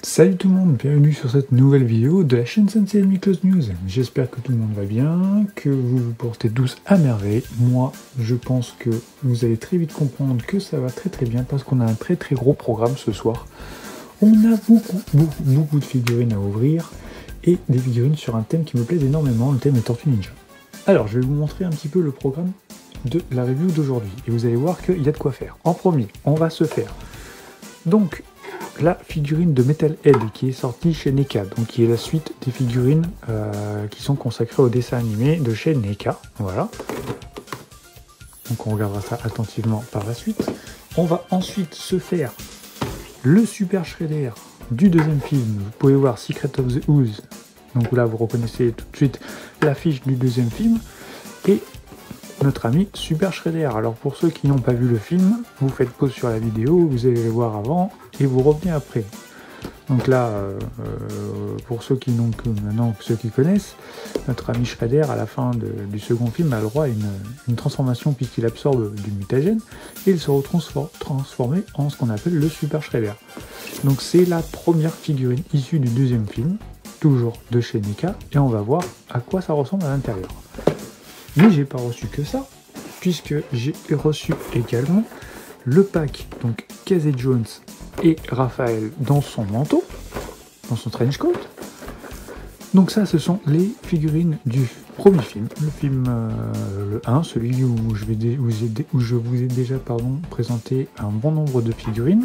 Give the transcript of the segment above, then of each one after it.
Salut tout le monde, bienvenue sur cette nouvelle vidéo de la chaîne Sensei Enemy Close News. J'espère que tout le monde va bien, que vous vous portez tous à merveille. Moi, je pense que vous allez très vite comprendre que ça va très bien parce qu'on a un très gros programme ce soir. On a beaucoup de figurines à ouvrir et des figurines sur un thème qui me plaît énormément, le thème des Tortues Ninja. Alors, je vais vous montrer un petit peu le programme de la review d'aujourd'hui et vous allez voir qu'il y a de quoi faire. En premier, on va se faire donc la figurine de Metalhead qui est sortie chez NECA, donc qui est la suite des figurines qui sont consacrées au dessin animé de chez NECA. Voilà. Donc on regardera ça attentivement par la suite. On va ensuite se faire le Super Shredder du deuxième film. Vous pouvez voir Secret of the Ooze. Donc là vous reconnaissez tout de suite l'affiche du deuxième film. Et notre ami Super Shredder. Alors pour ceux qui n'ont pas vu le film, vous faites pause sur la vidéo, vous allez le voir avant et vous revenez après. Donc là, pour ceux qui n'ont que maintenant, ceux qui connaissent, notre ami Shredder à la fin du second film a le droit à une transformation puisqu'il absorbe du mutagène et il se retrouve transformé en ce qu'on appelle le Super Shredder. Donc c'est la première figurine issue du deuxième film, toujours de chez NECA, et on va voir à quoi ça ressemble à l'intérieur. Mais j'ai pas reçu que ça, puisque j'ai reçu également le pack, donc Casey Jones et Raphaël dans son manteau, dans son trench coat. Donc ça, ce sont les figurines du premier film, le film le 1, celui où je vous ai déjà présenté un bon nombre de figurines.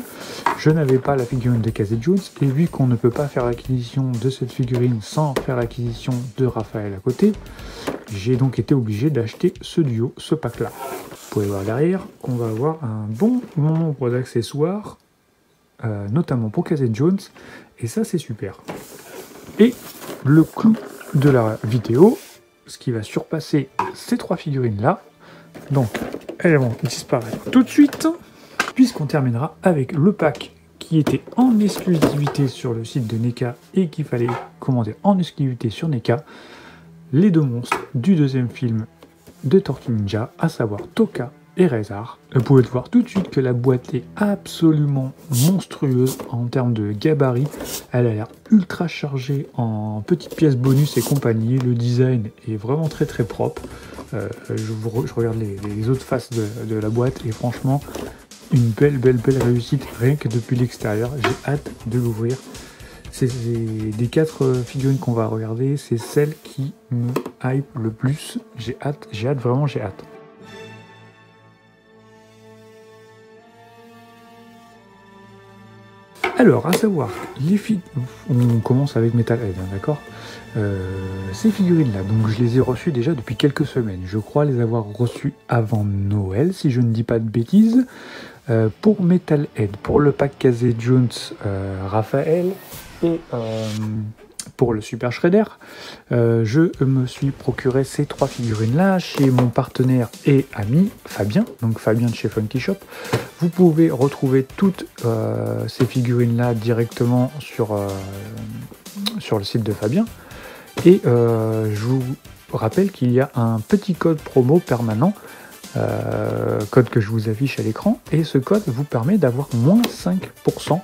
Je n'avais pas la figurine de Casey Jones, et vu qu'on ne peut pas faire l'acquisition de cette figurine sans faire l'acquisition de Raphaël à côté, j'ai donc été obligé d'acheter ce duo, ce pack-là. Vous pouvez voir derrière qu'on va avoir un bon nombre d'accessoires, notamment pour Casey Jones, et ça c'est super. Et le clou de la vidéo, ce qui va surpasser ces trois figurines-là, donc elles vont disparaître tout de suite, puisqu'on terminera avec le pack qui était en exclusivité sur le site de NECA et qu'il fallait commander en exclusivité sur NECA, les deux monstres du deuxième film de Tortues Ninja, à savoir Tokka et Rahzar. Vous pouvez voir tout de suite que la boîte est absolument monstrueuse en termes de gabarit. Elle a l'air ultra chargée en petites pièces bonus et compagnie. Le design est vraiment très propre. Je regarde les autres faces de la boîte et franchement, une belle réussite rien que depuis l'extérieur. J'ai hâte de l'ouvrir. C'est des quatre figurines qu'on va regarder, c'est celle qui me hype le plus. J'ai hâte. Alors, à savoir, on commence avec Metalhead, hein, d'accord. Ces figurines-là, donc je les ai reçues déjà depuis quelques semaines. Je crois les avoir reçues avant Noël, si je ne dis pas de bêtises. Pour Metalhead, pour le pack Casey Jones, Raphaël, et pour le Super Shredder, je me suis procuré ces trois figurines-là chez mon partenaire et ami Fabien, donc Fabien de chez Funky Shop. Vous pouvez retrouver toutes ces figurines-là directement sur le site de Fabien. Et je vous rappelle qu'il y a un petit code promo permanent, code que je vous affiche à l'écran, et ce code vous permet d'avoir moins 5%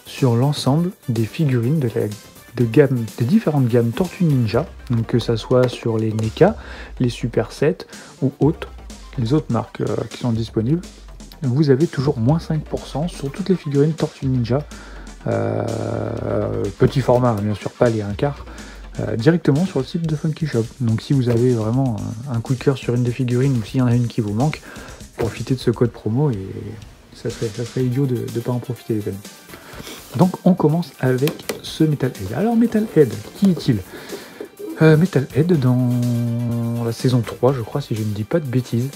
sur l'ensemble des figurines des différentes gammes Tortues Ninja, donc que ça soit sur les NECA, les Super 7 ou les autres marques qui sont disponibles. Donc vous avez toujours moins 5% sur toutes les figurines Tortues Ninja, petit format, bien sûr pas les 1/4, directement sur le site de Funky Shop. Donc si vous avez vraiment un coup de cœur sur une des figurines ou s'il y en a une qui vous manque, profitez de ce code promo et ça serait idiot de ne pas en profiter, les amis. Donc on commence avec ce Metalhead. Alors Metalhead, qui est-il? Metalhead, dans la saison 3, je crois, si je ne dis pas de bêtises,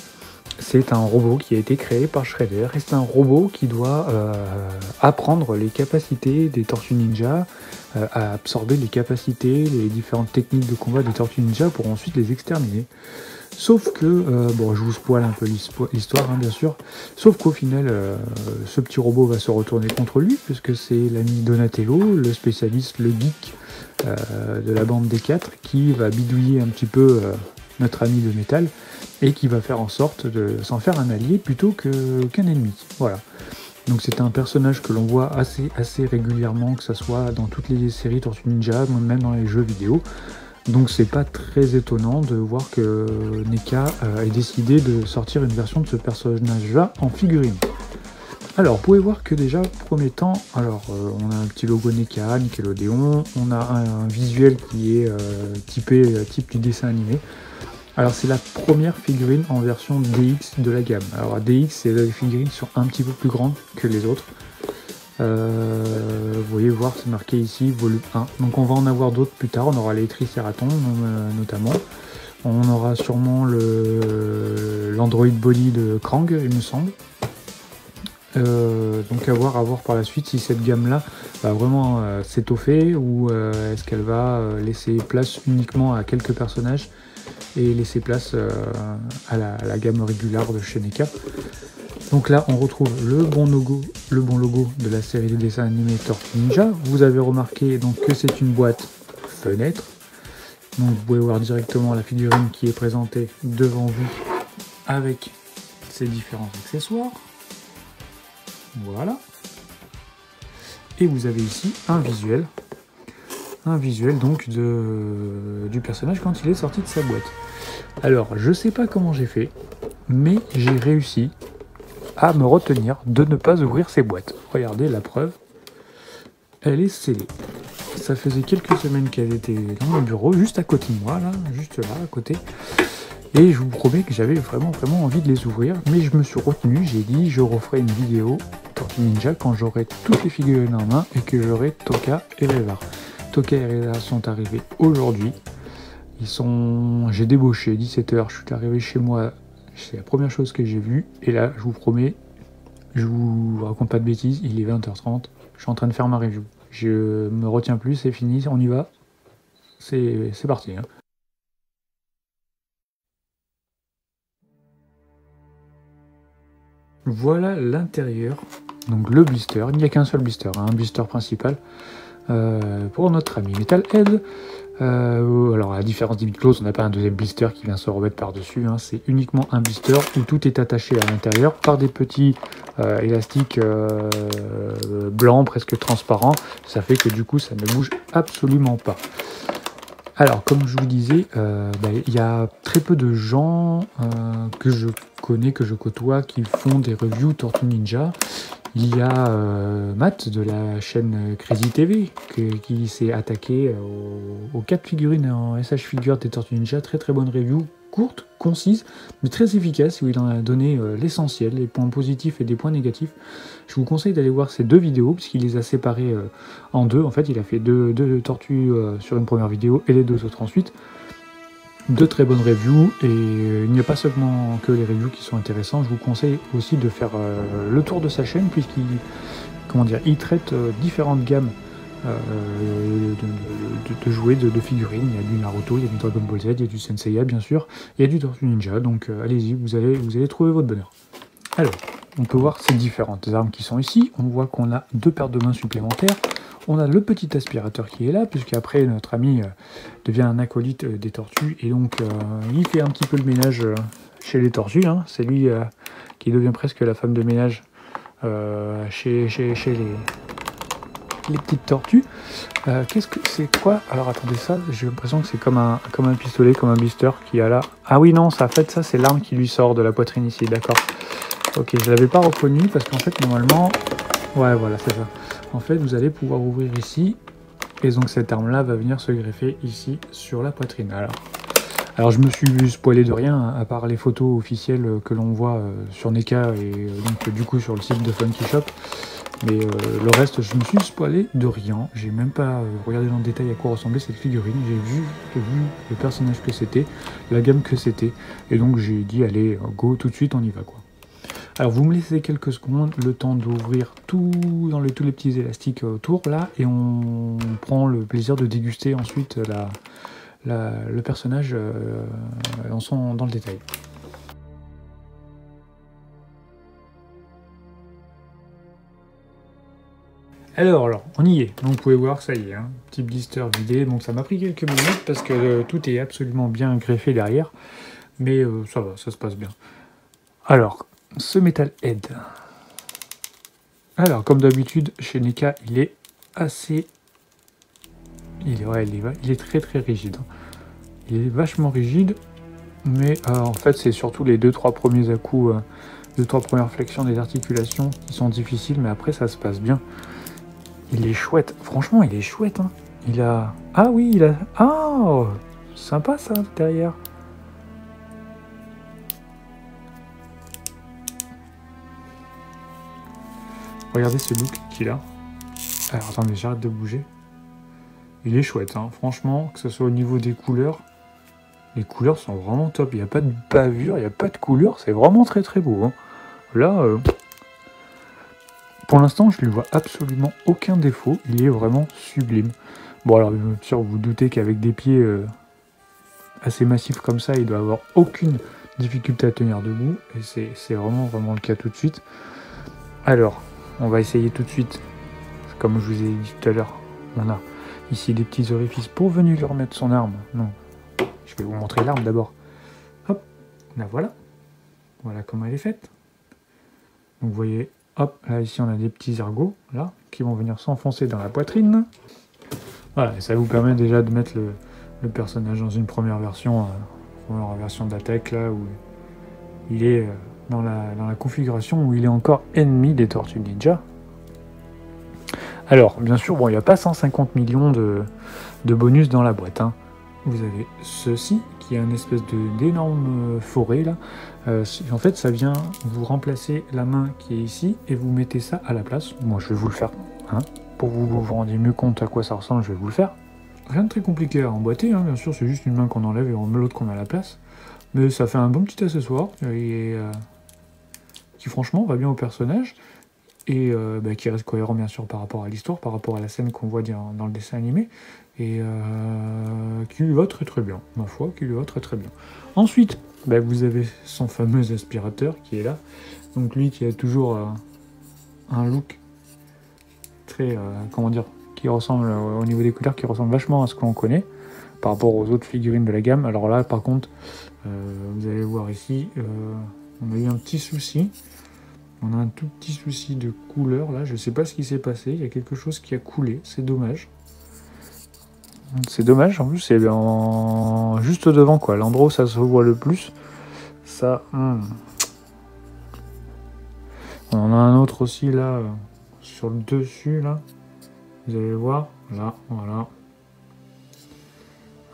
c'est un robot qui a été créé par Shredder, et c'est un robot qui doit apprendre les capacités des Tortues Ninja, à absorber les capacités, les différentes techniques de combat des Tortues Ninja pour ensuite les exterminer. Sauf que, bon, je vous spoil un peu l'histoire, hein, bien sûr, sauf qu'au final, ce petit robot va se retourner contre lui, puisque c'est l'ami Donatello, le spécialiste, le geek de la bande des 4, qui va bidouiller un petit peu notre ami de métal, et qui va faire en sorte de s'en faire un allié plutôt qu'un ennemi. Voilà. Donc c'est un personnage que l'on voit assez régulièrement, que ce soit dans toutes les séries Tortue Ninja, même dans les jeux vidéo. Donc c'est pas très étonnant de voir que NECA ait décidé de sortir une version de ce personnage-là en figurine. Alors, vous pouvez voir que déjà, premier temps, alors on a un petit logo NECA, Nickelodeon, on a un visuel qui est type du dessin animé. Alors c'est la première figurine en version DX de la gamme. Alors DX, c'est les figurines qui sont un petit peu plus grandes que les autres. Vous voyez voir, c'est marqué ici, volume 1. Donc on va en avoir d'autres plus tard, on aura les Triceratons notamment. On aura sûrement l'Android Body de Krang, il me semble. Donc à voir par la suite si cette gamme là va vraiment s'étoffer ou est-ce qu'elle va laisser place uniquement à quelques personnages et laisser place à la gamme régulière de chez NECA. Donc là on retrouve le bon logo de la série de dessins animés Tortue Ninja. Vous avez remarqué donc que c'est une boîte fenêtre, donc vous pouvez voir directement la figurine qui est présentée devant vous avec ses différents accessoires. Voilà. Et vous avez ici un visuel donc du personnage quand il est sorti de sa boîte. Alors, je sais pas comment j'ai fait, mais j'ai réussi à me retenir de ne pas ouvrir ces boîtes. Regardez la preuve, elle est scellée. Ça faisait quelques semaines qu'elle était dans mon bureau, juste à côté de moi, là, juste là, à côté. Et je vous promets que j'avais vraiment envie de les ouvrir, mais je me suis retenu, j'ai dit je referai une vidéo Tortue Ninja quand j'aurai toutes les figurines en main et que j'aurai Tokka et Révar. Tokka et Révar sont arrivés aujourd'hui. J'ai débauché 17h, je suis arrivé chez moi, c'est la première chose que j'ai vue, et là je vous promets, je vous raconte pas de bêtises, il est 20h30, je suis en train de faire ma review. Je me retiens plus, c'est fini, on y va, c'est parti. Hein. Voilà l'intérieur, donc le blister, il n'y a qu'un seul blister, hein, un blister principal pour notre ami Metalhead. Alors à la différence d'Imiclose, on n'a pas un deuxième blister qui vient se remettre par-dessus, hein, c'est uniquement un blister où tout est attaché à l'intérieur par des petits élastiques blancs, presque transparents, ça fait que du coup ça ne bouge absolument pas. Alors, comme je vous disais, y a très peu de gens que je connais, que je côtoie, qui font des reviews Tortue Ninja. Il y a Matt de la chaîne Crazy TV qui s'est attaqué aux 4 figurines en SH Figure des Tortues Ninja. Très bonne review, courte, concise, mais très efficace, où il en a donné l'essentiel, les points positifs et des points négatifs. Je vous conseille d'aller voir ces deux vidéos, puisqu'il les a séparées en deux. En fait, il a fait deux tortues sur une première vidéo et les deux autres ensuite. De très bonnes reviews, et il n'y a pas seulement que les reviews qui sont intéressantes, je vous conseille aussi de faire le tour de sa chaîne, puisqu'il traite différentes gammes de jouets, de figurines. Il y a du Naruto, il y a du Dragon Ball Z, il y a du Senseiya bien sûr, il y a du Tortue Ninja, donc allez-y, vous allez trouver votre bonheur. Alors, on peut voir ces différentes armes qui sont ici, on voit qu'on a 2 paires de mains supplémentaires. On a le petit aspirateur qui est là, puisqu'après notre ami devient un acolyte des tortues, et donc il fait un petit peu le ménage chez les tortues, hein. C'est lui qui devient presque la femme de ménage chez les petites tortues. Qu'est-ce que c'est quoi? Alors attendez, ça, j'ai l'impression que c'est comme un pistolet, comme un blister qui a là. Ah oui, non, ça, en fait, ça c'est l'arme qui lui sort de la poitrine ici, d'accord. Ok, je l'avais pas reconnu parce qu'en fait, normalement... Ouais, voilà, c'est ça. En fait, vous allez pouvoir ouvrir ici, et donc cette arme-là va venir se greffer ici sur la poitrine. Alors je me suis spoilé de rien, à part les photos officielles que l'on voit sur NECA et donc du coup sur le site de Funky Shop. Mais le reste, je me suis spoilé de rien. J'ai même pas regardé dans le détail à quoi ressemblait cette figurine. J'ai vu le personnage que c'était, la gamme que c'était, et donc j'ai dit allez, go, tout de suite, on y va quoi. Alors vous me laissez quelques secondes, le temps d'ouvrir tous les petits élastiques autour là, et on prend le plaisir de déguster ensuite le personnage dans le détail. Alors, on y est. Donc vous pouvez voir, ça y est, hein, petit blister vidé. Donc ça m'a pris quelques minutes parce que tout est absolument bien greffé derrière, mais ça va, ça se passe bien. Alors, ce Metalhead, Alors, comme d'habitude, chez NECA, il est assez... il est très très rigide. Il est vachement rigide, mais en fait, c'est surtout les 2-3 premiers à-coups, 2-3 premières flexions des articulations qui sont difficiles, mais après, ça se passe bien. Il est chouette. Franchement, il est chouette. Hein. Il a... Ah oui, il a... Ah, sympa ça, derrière. Regardez ce look qu'il a. Alors, attendez, j'arrête de bouger. Il est chouette, hein. Franchement, que ce soit au niveau des couleurs, les couleurs sont vraiment top. Il n'y a pas de bavure, il n'y a pas de couleurs, c'est vraiment très très beau. Hein. Là, pour l'instant, je ne lui vois absolument aucun défaut. Il est vraiment sublime. Bon, alors, bien sûr, vous vous doutez qu'avec des pieds assez massifs comme ça, il doit avoir aucune difficulté à tenir debout. Et c'est vraiment le cas tout de suite. Alors, on va essayer tout de suite. Comme je vous ai dit tout à l'heure, on a ici des petits orifices pour venir lui remettre son arme. Non, je vais vous montrer l'arme d'abord. Hop, la voilà. Voilà comment elle est faite. Donc vous voyez, hop, là ici on a des petits ergots, là, qui vont venir s'enfoncer dans la poitrine. Voilà, et ça vous permet déjà de mettre le personnage dans une première version d'attaque, là, où il est dans la configuration où il est encore ennemi des Tortues Ninja. Alors, bien sûr, bon, il n'y a pas 150 millions de bonus dans la boîte. Hein. Vous avez ceci, qui est une espèce d'énorme forêt, là. En fait, ça vient vous remplacer la main qui est ici, et vous mettez ça à la place. Moi, je vais vous le faire. Hein. Pour vous rendiez mieux compte à quoi ça ressemble, je vais vous le faire. Rien de très compliqué à emboîter, hein. Bien sûr, c'est juste une main qu'on enlève et on met l'autre qu'on met à la place. Mais ça fait un bon petit accessoire, qui franchement va bien au personnage. Et qui reste cohérent bien sûr par rapport à l'histoire, par rapport à la scène qu'on voit dans le dessin animé, et qui lui va très très bien, ma foi, qui lui va très très bien. Ensuite, vous avez son fameux aspirateur qui est là, donc lui qui a toujours un look très, comment dire, qui ressemble au niveau des couleurs, qui ressemble vachement à ce qu'on connaît, par rapport aux autres figurines de la gamme. Alors là par contre, vous allez voir ici, on a eu un petit souci. On a un tout petit souci de couleur là, je sais pas ce qui s'est passé, il y a quelque chose qui a coulé, c'est dommage. C'est dommage, en plus c'est juste devant quoi, l'endroit où ça se voit le plus. Ça. On en a un autre aussi là, sur le dessus là. Vous allez voir, là, voilà.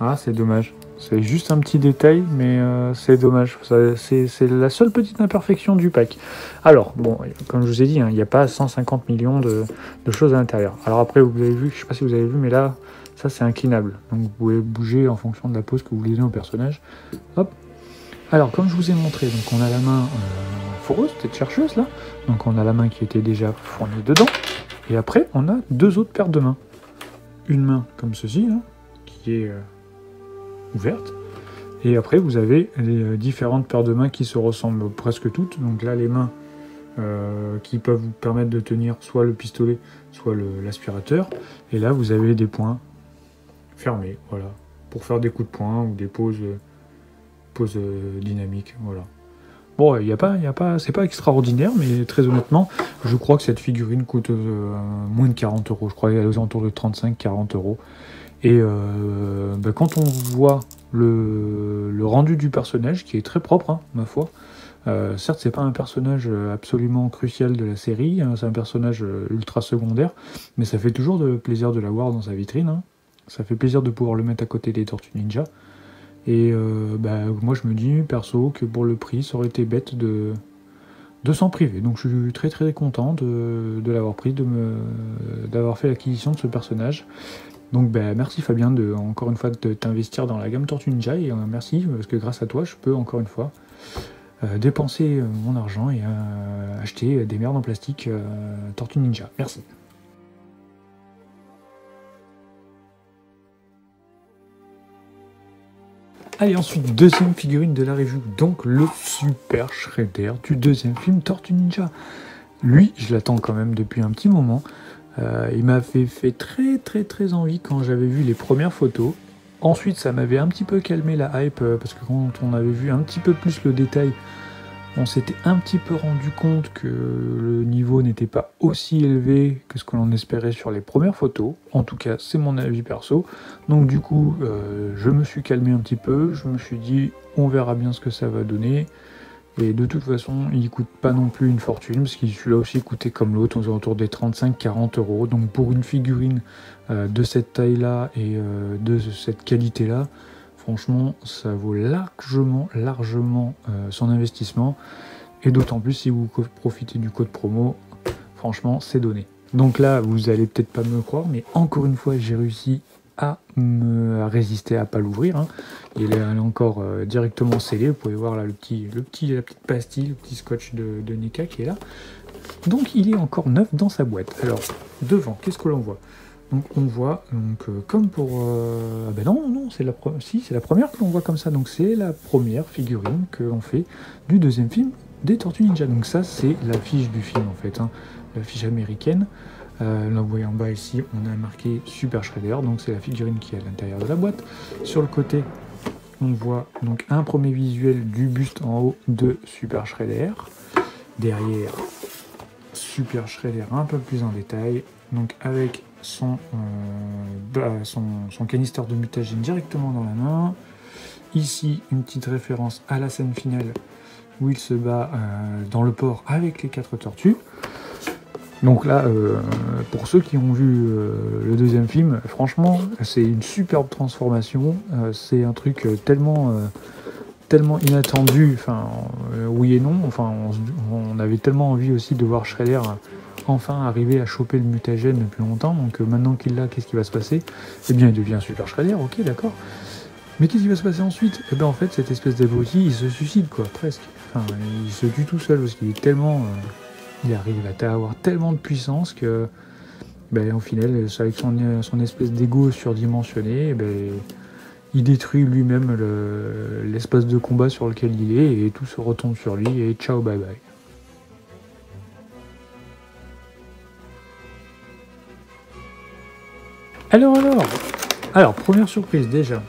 Ah, c'est dommage. C'est juste un petit détail, mais c'est dommage. C'est la seule petite imperfection du pack. Alors, bon, comme je vous ai dit, hein, il n'y a pas 150 millions de choses à l'intérieur. Alors après, vous avez vu, je ne sais pas si vous avez vu, mais là, ça c'est inclinable. Donc vous pouvez bouger en fonction de la pose que vous voulez donner au personnage. Hop. Alors, comme je vous ai montré, donc on a la main foreuse, tête chercheuse, là. Donc on a la main qui était déjà fournie dedans. Et après, on a deux autres paires de mains. Une main comme ceci, là, qui est... ouverte, et après vous avez les différentes paires de mains qui se ressemblent presque toutes. Donc là les mains qui peuvent vous permettre de tenir soit le pistolet soit l'aspirateur, et là vous avez des poings fermés, voilà, pour faire des coups de poing ou des pauses dynamiques, voilà. Bon, c'est pas extraordinaire, mais très honnêtement, je crois que cette figurine coûte moins de 40 €, je crois qu'elle est aux alentours de 35-40 €. Et quand on voit le rendu du personnage, qui est très propre, hein, ma foi, certes c'est pas un personnage absolument crucial de la série, hein, c'est un personnage ultra secondaire, mais ça fait toujours plaisir de l'avoir dans sa vitrine, hein. Ça fait plaisir de pouvoir le mettre à côté des Tortues Ninja. Et moi je me dis perso que pour le prix ça aurait été bête de s'en priver. Donc je suis très très content de l'avoir pris, d'avoir fait l'acquisition de ce personnage. Donc merci Fabien encore une fois de t'investir dans la gamme Tortue Ninja, et merci parce que grâce à toi je peux encore une fois dépenser mon argent et acheter des merdes en plastique Tortue Ninja. Merci. Allez, ensuite, deuxième figurine de la review, donc le Super Shredder du deuxième film Tortue Ninja. Lui, je l'attends quand même depuis un petit moment. Il m'avait fait très très très envie quand j'avais vu les premières photos. Ensuite, ça m'avait un petit peu calmé la hype, parce que quand on avait vu un petit peu plus le détail, On s'était un petit peu rendu compte que le niveau n'était pas aussi élevé que ce que l'on espérait sur les premières photos. En tout cas, c'est mon avis perso. Donc du coup, je me suis calmé un petit peu. Je me suis dit, on verra bien ce que ça va donner. Et de toute façon, il coûte pas non plus une fortune, parce que celui-là aussi coûtait comme l'autre, aux alentours des 35-40 €. Donc pour une figurine de cette taille-là et de cette qualité-là, franchement, ça vaut largement son investissement. Et d'autant plus si vous profitez du code promo, franchement, c'est donné. Donc là, vous allez peut-être pas me croire, mais encore une fois, j'ai réussi à résister à pas l'ouvrir. Hein. Il est encore directement scellé. Vous pouvez voir là la petite pastille, le petit scotch de NECA qui est là. Donc il est encore neuf dans sa boîte. Alors, devant, qu'est-ce que l'on voit? Donc on voit, comme pour... Ah ben non, c'est la première que l'on voit comme ça. Donc c'est la première figurine que l'on fait du deuxième film des Tortues Ninja. Donc ça, c'est l'affiche du film en fait, hein, l'affiche américaine. Là, vous voyez en bas ici, on a marqué Super Shredder. Donc c'est la figurine qui est à l'intérieur de la boîte. Sur le côté, on voit donc un premier visuel du buste en haut de Super Shredder. Derrière, Super Shredder un peu plus en détail. Donc avec son canister de mutagène directement dans la main. Ici, une petite référence à la scène finale où il se bat dans le port avec les 4 tortues. Donc là, pour ceux qui ont vu le deuxième film, franchement, c'est une superbe transformation. C'est un truc tellement inattendu, enfin, oui et non. Enfin, on avait tellement envie aussi de voir Shredder enfin arriver à choper le mutagène depuis longtemps. Donc maintenant qu'il l'a, qu'est-ce qui va se passer? Eh bien, il devient Super Shredder, ok, d'accord. Mais qu'est-ce qui va se passer ensuite? Eh bien, en fait, cette espèce d'abruti, il se suicide, quoi, presque. Enfin, il se tue tout seul parce qu'il est tellement... il arrive à avoir tellement de puissance que, ben, au final, avec son espèce d'ego surdimensionné, ben, il détruit lui-même l'espace de combat sur lequel il est et tout se retombe sur lui et ciao, bye bye. Alors, première surprise déjà.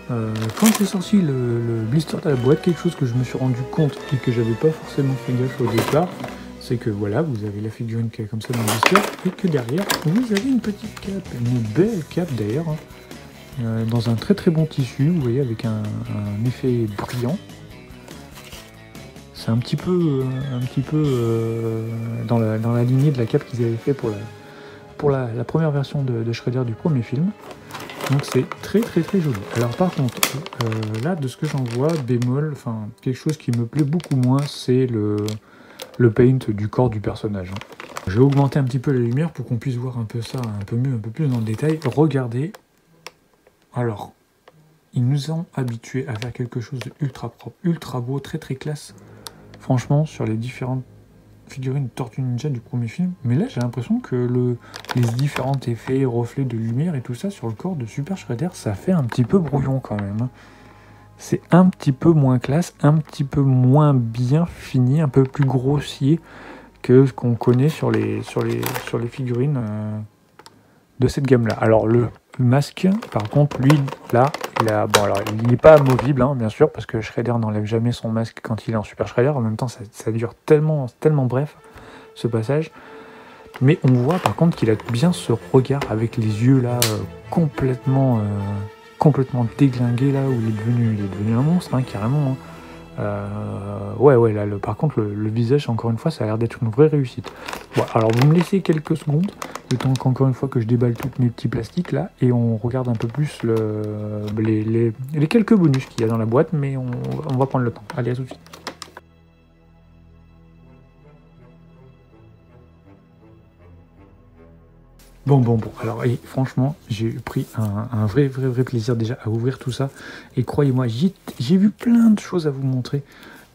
Quand j'ai sorti le blister de la boîte, quelque chose que je me suis rendu compte et que j'avais pas forcément fait gaffe au départ, c'est que voilà, vous avez la figurine qui est comme ça dans le blister et que derrière, vous avez une petite cape, une belle cape d'ailleurs, hein, dans un très très bon tissu, vous voyez, avec un effet brillant. C'est un petit peu dans la lignée de la cape qu'ils avaient fait pour la première version de Shredder du premier film. Donc c'est très très très joli. Alors par contre, là de ce que j'en vois, bémol, enfin quelque chose qui me plaît beaucoup moins, c'est le paint du corps du personnage. J'ai augmenté un petit peu la lumière pour qu'on puisse voir un peu ça, un peu mieux, un peu plus dans le détail. Regardez. Alors, ils nous ont habitués à faire quelque chose de ultra propre, ultra beau, très très classe. Franchement, sur les différentes figurines Tortue Ninja du premier film, mais là j'ai l'impression que les différents effets, reflets de lumière et tout ça sur le corps de Super Shredder, ça fait un petit peu brouillon quand même. C'est un petit peu moins classe, un petit peu moins bien fini, un peu plus grossier que ce qu'on connaît sur les figurines de cette gamme-là. Alors le masque, par contre, lui, là, il n'est pas amovible, hein, bien sûr, parce que Shredder n'enlève jamais son masque quand il est en Super Shredder. En même temps, ça dure tellement bref, ce passage. Mais on voit, par contre, qu'il a bien ce regard avec les yeux, là, complètement déglingués, là, où il est devenu un monstre, hein, carrément. Hein. Ouais, là, par contre, le visage, encore une fois, ça a l'air d'être une vraie réussite. Bon, alors, vous me laissez quelques secondes, le temps qu'encore une fois que je déballe tous mes petits plastiques, là, et on regarde un peu plus les quelques bonus qu'il y a dans la boîte, mais on va prendre le temps. Allez, à tout de suite. Bon, alors franchement, j'ai pris un vrai plaisir déjà à ouvrir tout ça, et croyez-moi, j'ai vu plein de choses à vous montrer,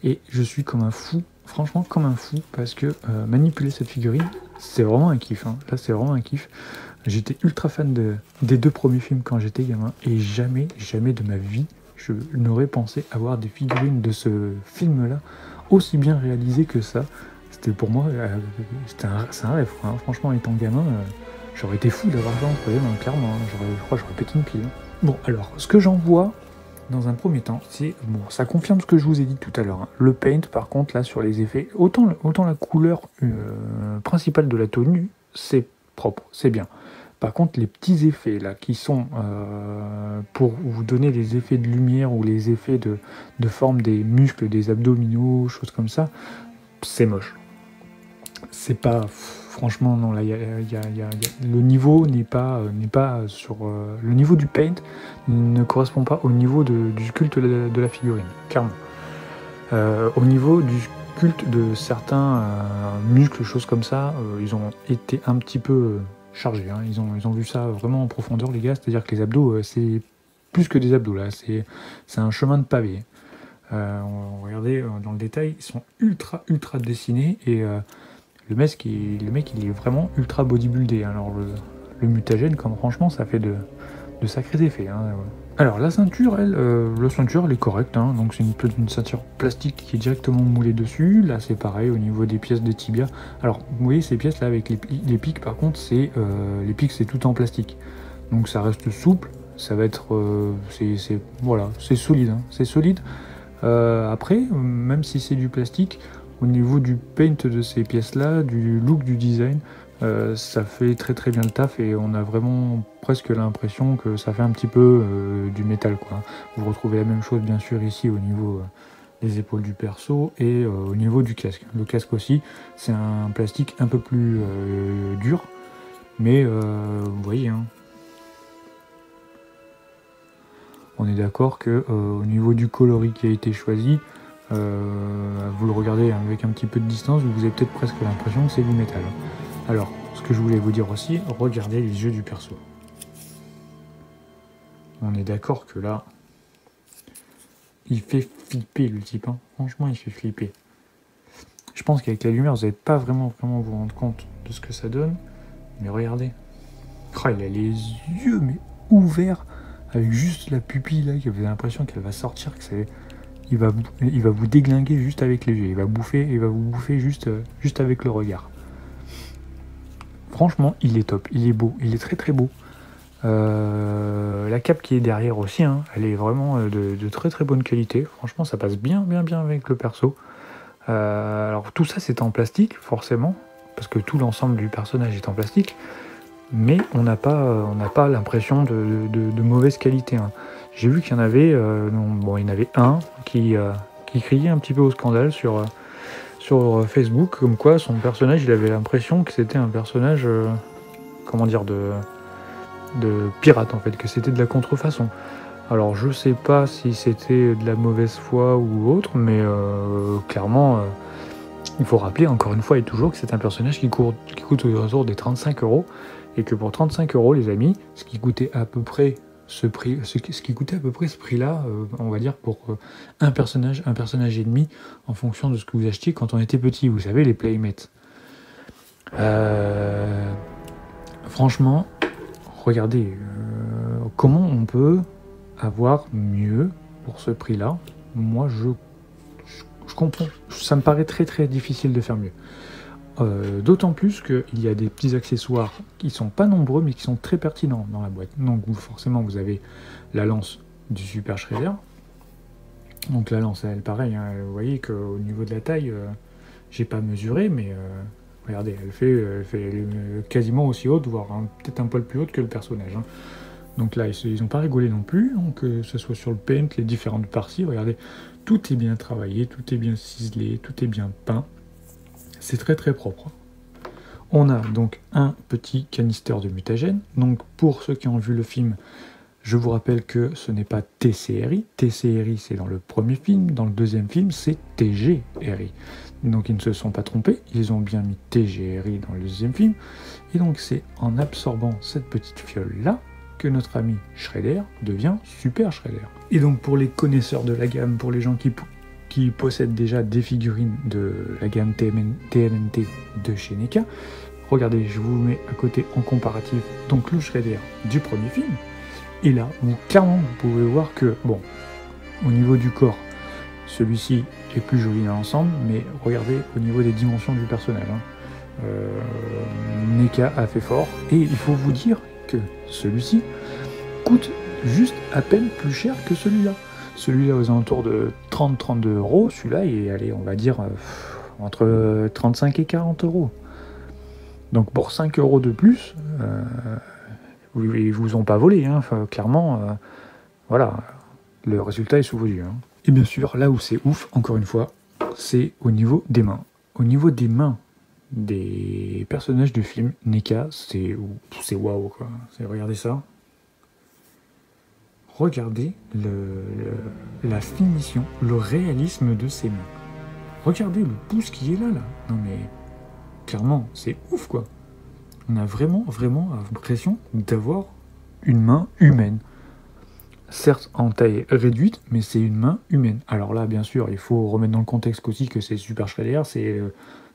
et je suis comme un fou, franchement comme un fou, parce que manipuler cette figurine, c'est vraiment un kiff, hein. Là c'est vraiment un kiff. J'étais ultra fan des 2 premiers films quand j'étais gamin, et jamais de ma vie, je n'aurais pensé avoir des figurines de ce film-là aussi bien réalisées que ça. C'était pour moi, c'est un rêve, quoi, hein. Franchement, étant gamin... j'aurais été fou d'avoir ça entre les mains, clairement. Je crois que j'aurais pété une pile. Bon, alors, ce que j'en vois, dans un premier temps, c'est bon, ça confirme ce que je vous ai dit tout à l'heure. Hein. Le paint, par contre, là, sur les effets, autant la couleur principale de la tenue, c'est propre, c'est bien. Par contre, les petits effets là, qui sont pour vous donner les effets de lumière ou les effets de forme des muscles, des abdominaux, choses comme ça, c'est moche. C'est pas... Franchement, non, là, le niveau n'est pas sur... le niveau du paint ne correspond pas au niveau du culte de la figurine, clairement. Au niveau du culte de certains muscles, choses comme ça, ils ont été un petit peu chargés. Hein. Ils ont vu ça vraiment en profondeur, les gars. C'est-à-dire que les abdos, c'est plus que des abdos, là. C'est un chemin de pavé. Regardez, dans le détail, ils sont ultra dessinés et... Le mec, il est vraiment ultra bodybuildé. Alors, le mutagène, comme franchement, ça fait de sacrés effets. Hein. Alors, la ceinture, elle est correcte. Hein. Donc, c'est une ceinture plastique qui est directement moulée dessus. Là, c'est pareil au niveau des pièces des tibias. Alors, vous voyez, ces pièces-là, avec les pics, par contre, les pics, c'est tout en plastique. Donc, ça reste souple. Ça va être... voilà, c'est solide. Hein. C'est solide. Après, même si c'est du plastique... Au niveau du paint de ces pièces-là, du look du design, ça fait très bien le taf et on a vraiment presque l'impression que ça fait un petit peu du métal, quoi. Vous retrouvez la même chose bien sûr ici au niveau des épaules du perso et au niveau du casque. Le casque aussi, c'est un plastique un peu plus dur, mais vous voyez, hein, on est d'accord que au niveau du coloris qui a été choisi, vous le regardez avec un petit peu de distance, vous avez peut-être presque l'impression que c'est du métal. Alors, ce que je voulais vous dire aussi, regardez les yeux du perso. On est d'accord que là, il fait flipper le type. Hein. Franchement, il fait flipper. Je pense qu'avec la lumière, vous n'allez pas vraiment vous rendre compte de ce que ça donne. Mais regardez. Oh, il a les yeux mais ouverts, avec juste la pupille là, qui vous avez l'impression qu'elle va sortir, que c'est... Il va vous déglinguer juste avec les yeux. Il va vous bouffer juste avec le regard. Franchement, il est top. Il est beau. Il est très beau. La cape qui est derrière aussi, hein, elle est vraiment de très bonne qualité. Franchement, ça passe bien avec le perso. Alors tout ça, c'est en plastique, forcément, parce que tout l'ensemble du personnage est en plastique. Mais on n'a pas l'impression de mauvaise qualité. Hein. J'ai vu qu'il y en avait, il y en avait un qui criait un petit peu au scandale sur Facebook, comme quoi son personnage, il avait l'impression que c'était un personnage, de pirate en fait, que c'était de la contrefaçon. Alors je sais pas si c'était de la mauvaise foi ou autre, mais clairement, il faut rappeler encore une fois et toujours que c'est un personnage qui coûte autour des 35 €, et que pour 35 € les amis, ce qui coûtait à peu près ce prix-là, on va dire pour un personnage et demi, en fonction de ce que vous achetiez quand on était petit, vous savez, les Playmates. Franchement, regardez, comment on peut avoir mieux pour ce prix-là? Moi, je comprends. Ça me paraît très difficile de faire mieux. D'autant plus qu'il y a des petits accessoires qui sont pas nombreux mais qui sont très pertinents dans la boîte. Donc forcément vous avez la lance du Super Shredder. Donc la lance, elle pareil, hein, vous voyez qu'au niveau de la taille, j'ai pas mesuré, mais regardez, elle fait quasiment aussi haute, voire peut-être un poil plus haute que le personnage. Hein. Donc là, ils n'ont pas rigolé non plus, donc que ce soit sur le paint, les différentes parties, regardez, tout est bien travaillé, tout est bien ciselé, tout est bien peint. C'est très propre. On a donc un petit canister de mutagène. Donc pour ceux qui ont vu le film, je vous rappelle que ce n'est pas TCRI. TCRI, c'est dans le premier film. Dans le deuxième film, c'est TGRI. Donc ils ne se sont pas trompés. Ils ont bien mis TGRI dans le deuxième film. Et donc c'est en absorbant cette petite fiole-là que notre ami Shredder devient Super Shredder. Et donc pour les connaisseurs de la gamme, pour les gens qui possèdent déjà des figurines de la gamme TMNT de chez NECA. Regardez, je vous mets à côté en comparatif donc le Shredder du premier film. Et là, clairement, vous pouvez voir que, bon, au niveau du corps, celui-ci est plus joli dans l'ensemble, mais regardez au niveau des dimensions du personnage. Hein. NECA a fait fort, et il faut vous dire que celui-ci coûte juste à peine plus cher que celui-là. Celui-là aux alentours de 30-32 euros, celui-là est, allez, on va dire, entre 35 et 40 euros. Donc pour 5 euros de plus, ils vous ont pas volé, hein. Enfin, clairement, voilà, le résultat est sous vos yeux. Hein. Et bien sûr, là où c'est ouf, encore une fois, c'est au niveau des mains. Au niveau des mains des personnages du film, NECA, c'est waouh, quoi. Regardez ça. Regardez la finition, le réalisme de ses mains. Regardez le pouce qui est là. Non mais, clairement, c'est ouf, quoi. On a vraiment l'impression d'avoir une main humaine. Certes en taille réduite, mais c'est une main humaine. Alors là, bien sûr, il faut remettre dans le contexte aussi que c'est Super Shredder, c'est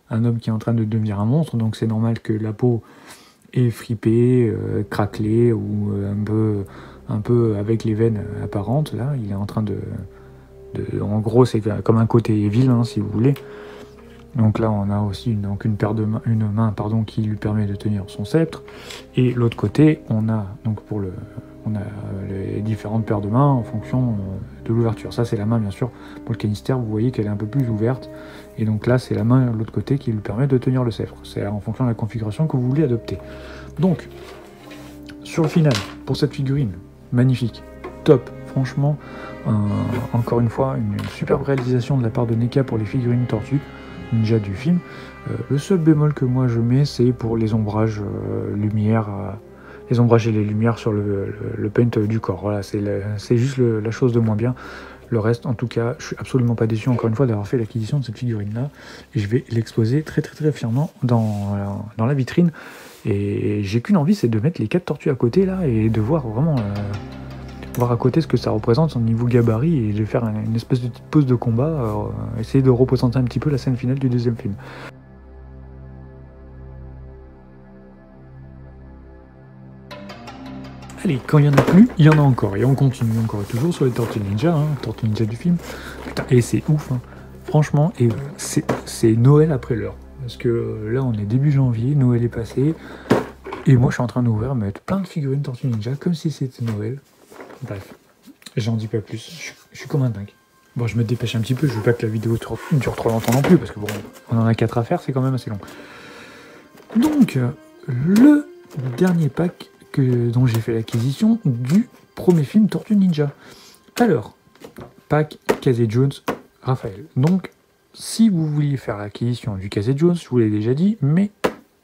un homme qui est en train de devenir un monstre, donc c'est normal que la peau est fripée, craquelée, ou un peu avec les veines apparentes. Là, il est en train en gros, c'est comme un côté vilain, si vous voulez. Donc là, on a aussi une main qui lui permet de tenir son sceptre. Et l'autre côté, on a les différentes paires de mains en fonction de l'ouverture. Ça, c'est la main, bien sûr. Pour le canister, vous voyez qu'elle est un peu plus ouverte. Et donc là, c'est la main de l'autre côté qui lui permet de tenir le sceptre. C'est en fonction de la configuration que vous voulez adopter. Donc, sur le final, pour cette figurine, magnifique, top, franchement, encore une fois, une superbe réalisation de la part de NECA pour les figurines Tortues Ninja du film. Le seul bémol que moi je mets, c'est pour les ombrages lumière, les ombrages et les lumières sur le paint du corps. Voilà, c'est juste la chose de moins bien. Le reste, en tout cas, je suis absolument pas déçu, encore une fois, d'avoir fait l'acquisition de cette figurine-là. Et je vais l'exposer très fièrement dans la vitrine. Et j'ai qu'une envie, c'est de mettre les 4 tortues à côté, là, et de voir vraiment... voir à côté ce que ça représente au niveau gabarit, et de faire une espèce de petite pause de combat, essayer de représenter un petit peu la scène finale du deuxième film. Allez, quand il n'y en a plus, il y en a encore, et on continue encore et toujours sur les Tortues Ninja, hein, Tortues Ninja du film. Putain, et c'est ouf, hein. Franchement, et c'est Noël après l'heure, parce que là on est début janvier, Noël est passé, et moi je suis en train d'ouvrir, mettre plein de figurines Tortues Ninja, comme si c'était Noël. Bref, j'en dis pas plus, je suis comme un dingue. Bon, je me dépêche un petit peu, je veux pas que la vidéo dure trop longtemps non plus, parce que bon, on en a 4 à faire, c'est quand même assez long. Donc, le dernier pack dont j'ai fait l'acquisition du premier film Tortue Ninja. Alors, pack Casey Jones Raphaël. Donc, si vous vouliez faire l'acquisition du Casey Jones, je vous l'ai déjà dit, mais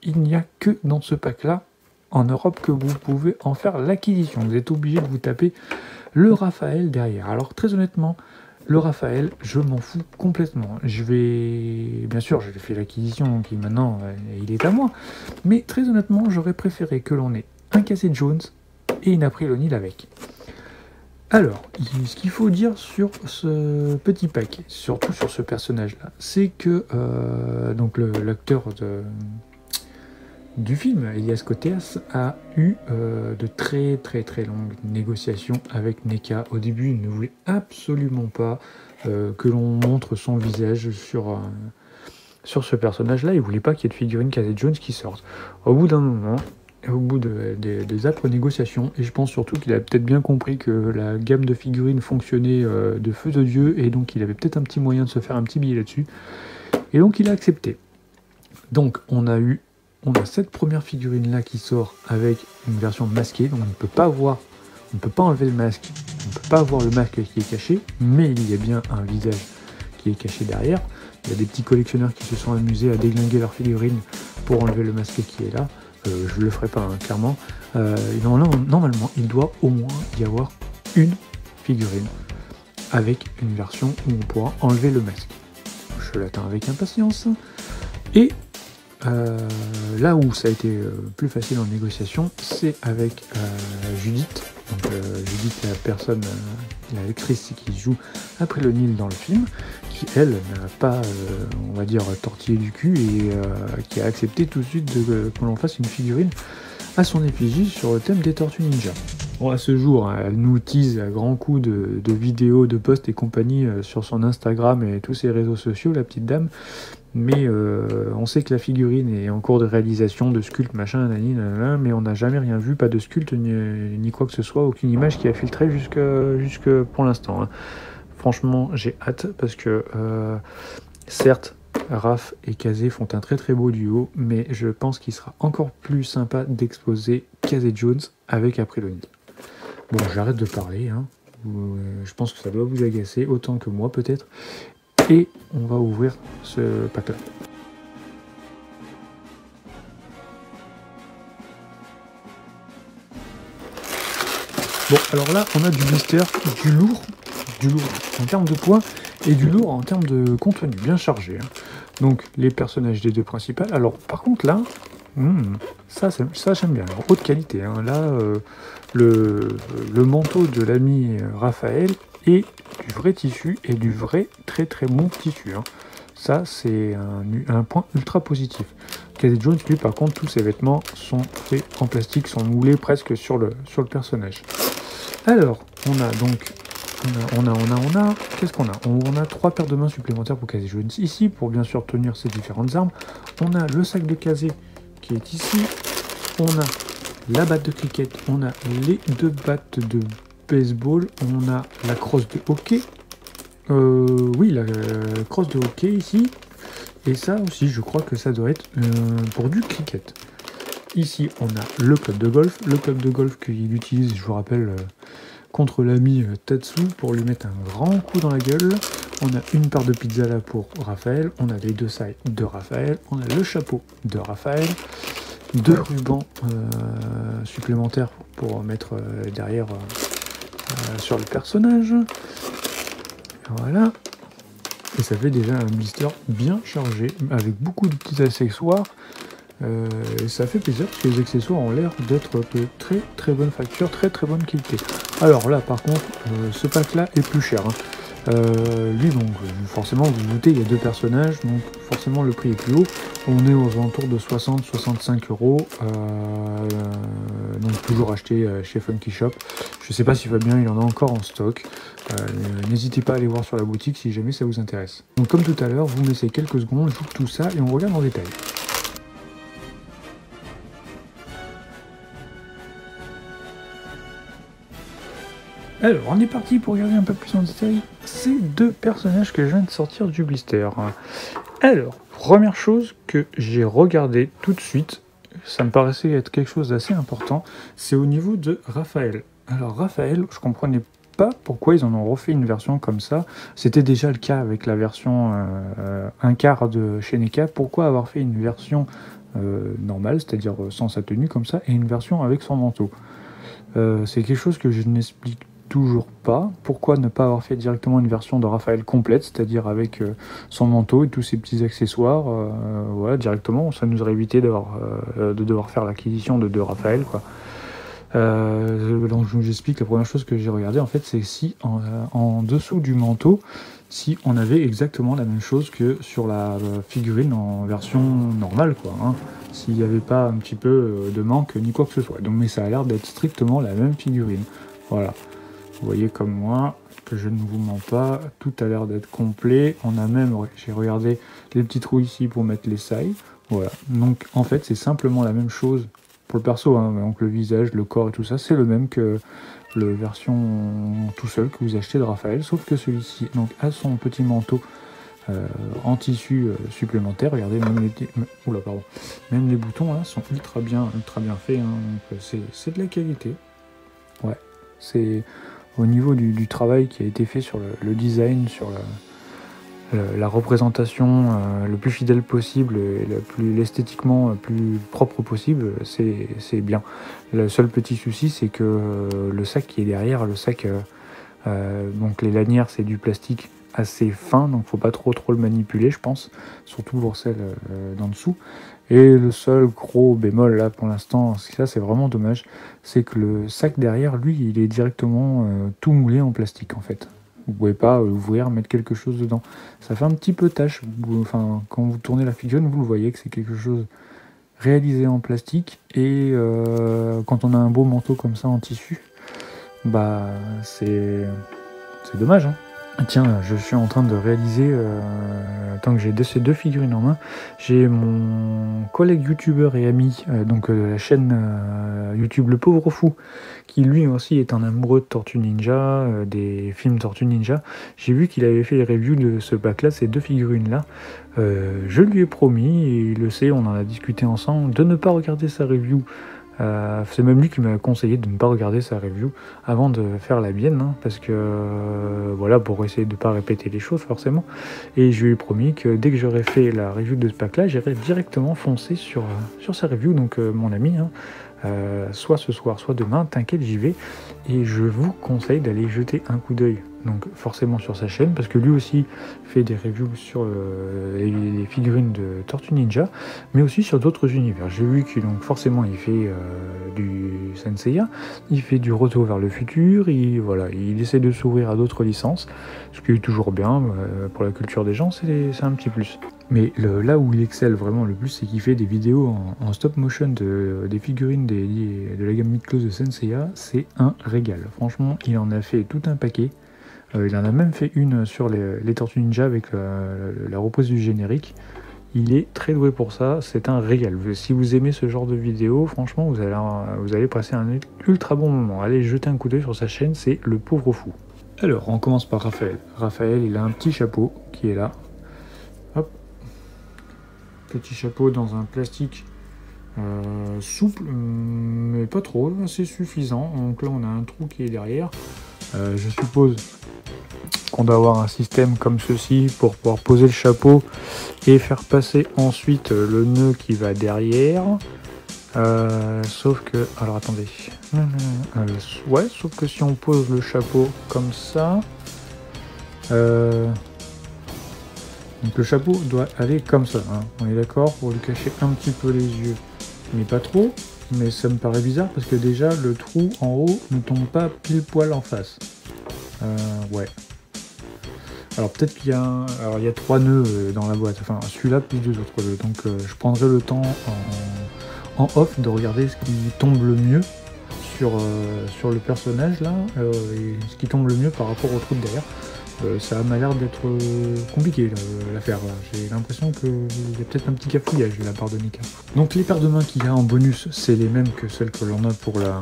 il n'y a que dans ce pack-là, en Europe, que vous pouvez en faire l'acquisition. Vous êtes obligé de vous taper le Raphaël derrière. Alors, très honnêtement, le Raphaël, je m'en fous complètement. Bien sûr, j'ai fait l'acquisition, donc maintenant, il est à moi. Mais très honnêtement, j'aurais préféré que l'on ait un Casey Jones et une April O'Neil avec. Alors, ce qu'il faut dire sur ce petit pack, surtout sur ce personnage-là, c'est que donc l'acteur du film, Elias Koteas, a eu de très longues négociations avec NECA. Au début, il ne voulait absolument pas que l'on montre son visage sur ce personnage-là. Il ne voulait pas qu'il y ait de figurine Casey Jones qui sorte. Au bout d'un moment, au bout des âpres négociations, et je pense surtout qu'il a peut-être bien compris que la gamme de figurines fonctionnait de feu de Dieu, et donc il avait peut-être un petit moyen de se faire un petit billet là-dessus, et donc il a accepté. Donc on a cette première figurine là qui sort avec une version masquée, donc on ne peut pas enlever le masque, on ne peut pas voir le masque qui est caché, mais il y a bien un visage qui est caché derrière. Il y a des petits collectionneurs qui se sont amusés à déglinguer leur figurine pour enlever le masque qui est là. Je le ferai pas, hein, clairement. Normalement, il doit au moins y avoir une figurine avec une version où on pourra enlever le masque. Je l'attends avec impatience. Et là où ça a été plus facile en négociation, c'est avec Judith. Donc Judith, l'actrice qui joue April O'Neil dans le film, qui elle n'a pas, on va dire, tortillé du cul et qui a accepté tout de suite que l'on fasse une figurine à son effigie sur le thème des Tortues Ninja. Bon, à ce jour, hein, elle nous tease à grands coups de vidéos, de posts et compagnie sur son Instagram et tous ses réseaux sociaux, la petite dame. Mais on sait que la figurine est en cours de réalisation, de sculpte, machin, nani, nanana, mais on n'a jamais rien vu, pas de sculpte ni quoi que ce soit, aucune image qui a filtré jusque pour l'instant, hein. Franchement, j'ai hâte parce que certes, Raph et Kazé font un très très beau duo, mais je pense qu'il sera encore plus sympa d'exposer Kazé Jones avec April. Bon, j'arrête de parler, hein. Je pense que ça doit vous agacer, autant que moi peut-être. Et on va ouvrir ce pack-là. Bon, alors là, on a du blister, du lourd en termes de poids, et du lourd en termes de contenu, bien chargé, hein. Donc, les personnages des deux principales. Alors, par contre, là, ça j'aime bien. Alors, haute qualité, hein. Là, le manteau de l'ami Raphaël est du vrai tissu et du vrai très très bon tissu, hein. Ça, c'est un point ultra positif. Kazé Jones, lui, par contre, tous ses vêtements sont faits en plastique, sont moulés presque sur le personnage. Alors, on a donc... Qu'est-ce qu'on a? On a 3 paires de mains supplémentaires pour Kazé Jones ici, pour bien sûr tenir ses différentes armes. On a le sac de Kazé qui est ici. On a la batte de cricket. On a les 2 battes de baseball. On a la crosse de hockey. Oui, la crosse de hockey ici. Et ça aussi, je crois que ça doit être pour du cricket. Ici, on a le club de golf. Le club de golf qu'il utilise, je vous rappelle, contre l'ami Tatsu pour lui mettre un grand coup dans la gueule. On a une part de pizza là pour Raphaël. On a les 2 sailles de Raphaël. On a le chapeau de Raphaël. 2 rubans supplémentaires pour mettre derrière sur le personnage. Voilà. Et ça fait déjà un blister bien chargé, avec beaucoup de petits accessoires. Et ça fait plaisir parce que les accessoires ont l'air d'être de très très bonne facture, très très bonne qualité. Alors là par contre, ce pack là est plus cher, hein. Lui donc, forcément vous vous doutez, il y a 2 personnages, donc forcément le prix est plus haut. On est aux alentours de 60-65 €, donc toujours acheté chez Funky Shop. Je sais pas si Fabien il en a encore en stock. N'hésitez pas à aller voir sur la boutique si jamais ça vous intéresse. Donc comme tout à l'heure, vous me laissez quelques secondes, j'ouvre tout ça et on regarde en détail. Alors, on est parti pour regarder un peu plus en détail ces 2 personnages que je viens de sortir du blister. Alors, première chose que j'ai regardé tout de suite, ça me paraissait être quelque chose d'assez important, c'est au niveau de Raphaël. Alors, Raphaël, je comprenais pas pourquoi ils en ont refait une version comme ça. C'était déjà le cas avec la version 1/4 de chez NECA. Pourquoi avoir fait une version normale, c'est-à-dire sans sa tenue comme ça, et une version avec son manteau? C'est quelque chose que je n'explique toujours pas. Pourquoi ne pas avoir fait directement une version de Raphaël complète, c'est-à-dire avec son manteau et tous ses petits accessoires, voilà, directement, ça nous aurait évité de devoir faire l'acquisition de 2 Raphaël, quoi. Donc je vous explique, la première chose que j'ai regardé en fait, c'est si en dessous du manteau, si on avait exactement la même chose que sur la figurine en version normale, quoi, hein, s'il n'y avait pas un petit peu de manque ni quoi que ce soit. Donc, mais ça a l'air d'être strictement la même figurine. Voilà. Vous voyez comme moi, que je ne vous mens pas, tout a l'air d'être complet. On a même, j'ai regardé les petits trous ici pour mettre les sailles. Voilà. Donc en fait, c'est simplement la même chose pour le perso, hein. Donc le visage, le corps et tout ça, c'est le même que le version tout seul que vous achetez de Raphaël, sauf que celui-ci donc a son petit manteau en tissu supplémentaire. Regardez, même les boutons là sont ultra bien faits, hein. Donc c'est de la qualité. Ouais, c'est au niveau du travail qui a été fait sur le design, sur la représentation le plus fidèle possible et l'esthétiquement plus propre possible, c'est bien. Le seul petit souci, c'est que le sac qui est derrière, donc les lanières, c'est du plastique assez fin, donc faut pas trop le manipuler, je pense, surtout pour celle d'en dessous. Et le seul gros bémol là pour l'instant, ça c'est vraiment dommage, c'est que le sac derrière, lui, il est directement tout moulé en plastique en fait. Vous pouvez pas ouvrir, mettre quelque chose dedans. Ça fait un petit peu tâche. Enfin, quand vous tournez la figurine, vous le voyez que c'est quelque chose réalisé en plastique. Et quand on a un beau manteau comme ça en tissu, bah c'est dommage, hein. Tiens, je suis en train de réaliser, tant que j'ai ces deux figurines en main, j'ai mon collègue youtubeur et ami, donc la chaîne YouTube Le Pauvre Fou, qui lui aussi est un amoureux de Tortue Ninja, des films Tortue Ninja. J'ai vu qu'il avait fait les reviews de ce pack-là, ces deux figurines-là. Je lui ai promis, et il le sait, on en a discuté ensemble, de ne pas regarder sa review. C'est même lui qui m'a conseillé de ne pas regarder sa review avant de faire la mienne, hein, parce que voilà, pour essayer de ne pas répéter les choses forcément. Et je lui ai promis que dès que j'aurais fait la review de ce pack-là, j'irais directement foncer sur sa review. Donc mon ami, hein, soit ce soir, soit demain, t'inquiète, j'y vais. Et je vous conseille d'aller jeter un coup d'œil. Donc forcément sur sa chaîne, parce que lui aussi fait des reviews sur les figurines de Tortue Ninja, mais aussi sur d'autres univers. J'ai vu qu'il forcément il fait du Senseiya, il fait du Retour vers le futur, voilà, il essaie de s'ouvrir à d'autres licences, ce qui est toujours bien, pour la culture des gens, c'est un petit plus. Mais là où il excelle vraiment le plus, c'est qu'il fait des vidéos en stop motion des figurines de la gamme Mid-Close de Senseiya, c'est un régal. Franchement, il en a fait tout un paquet. Il en a même fait une sur les Tortues Ninja avec la reprise du générique. Il est très doué pour ça, c'est un régal. Si vous aimez ce genre de vidéo, franchement, vous allez passer un ultra bon moment. Allez jeter un coup d'œil sur sa chaîne, c'est Le Pauvre Fou. Alors, on commence par Raphaël. Raphaël, il a un petit chapeau qui est là. Hop. Petit chapeau dans un plastique souple, mais pas trop, assez suffisant. Donc là, on a un trou qui est derrière. Je suppose qu'on doit avoir un système comme ceci pour pouvoir poser le chapeau et faire passer ensuite le nœud qui va derrière. Sauf que... Alors attendez. Ouais, sauf que si on pose le chapeau comme ça... donc le chapeau doit aller comme ça, hein. On est d'accord, pour lui cacher un petit peu les yeux, mais pas trop. Mais ça me paraît bizarre parce que déjà le trou en haut ne tombe pas pile poil en face. Ouais. Alors peut-être qu'il y a il y a 3 nœuds dans la boîte, enfin celui-là plus 2 autres nœuds. Donc je prendrai le temps en off de regarder ce qui tombe le mieux sur le personnage là, et ce qui tombe le mieux par rapport au trou de derrière. Ça m'a l'air d'être compliqué l'affaire. J'ai l'impression qu'il y a peut-être un petit cafouillage de la part de Mika. Donc les paires de mains qu'il y a en bonus, c'est les mêmes que celles que l'on a pour la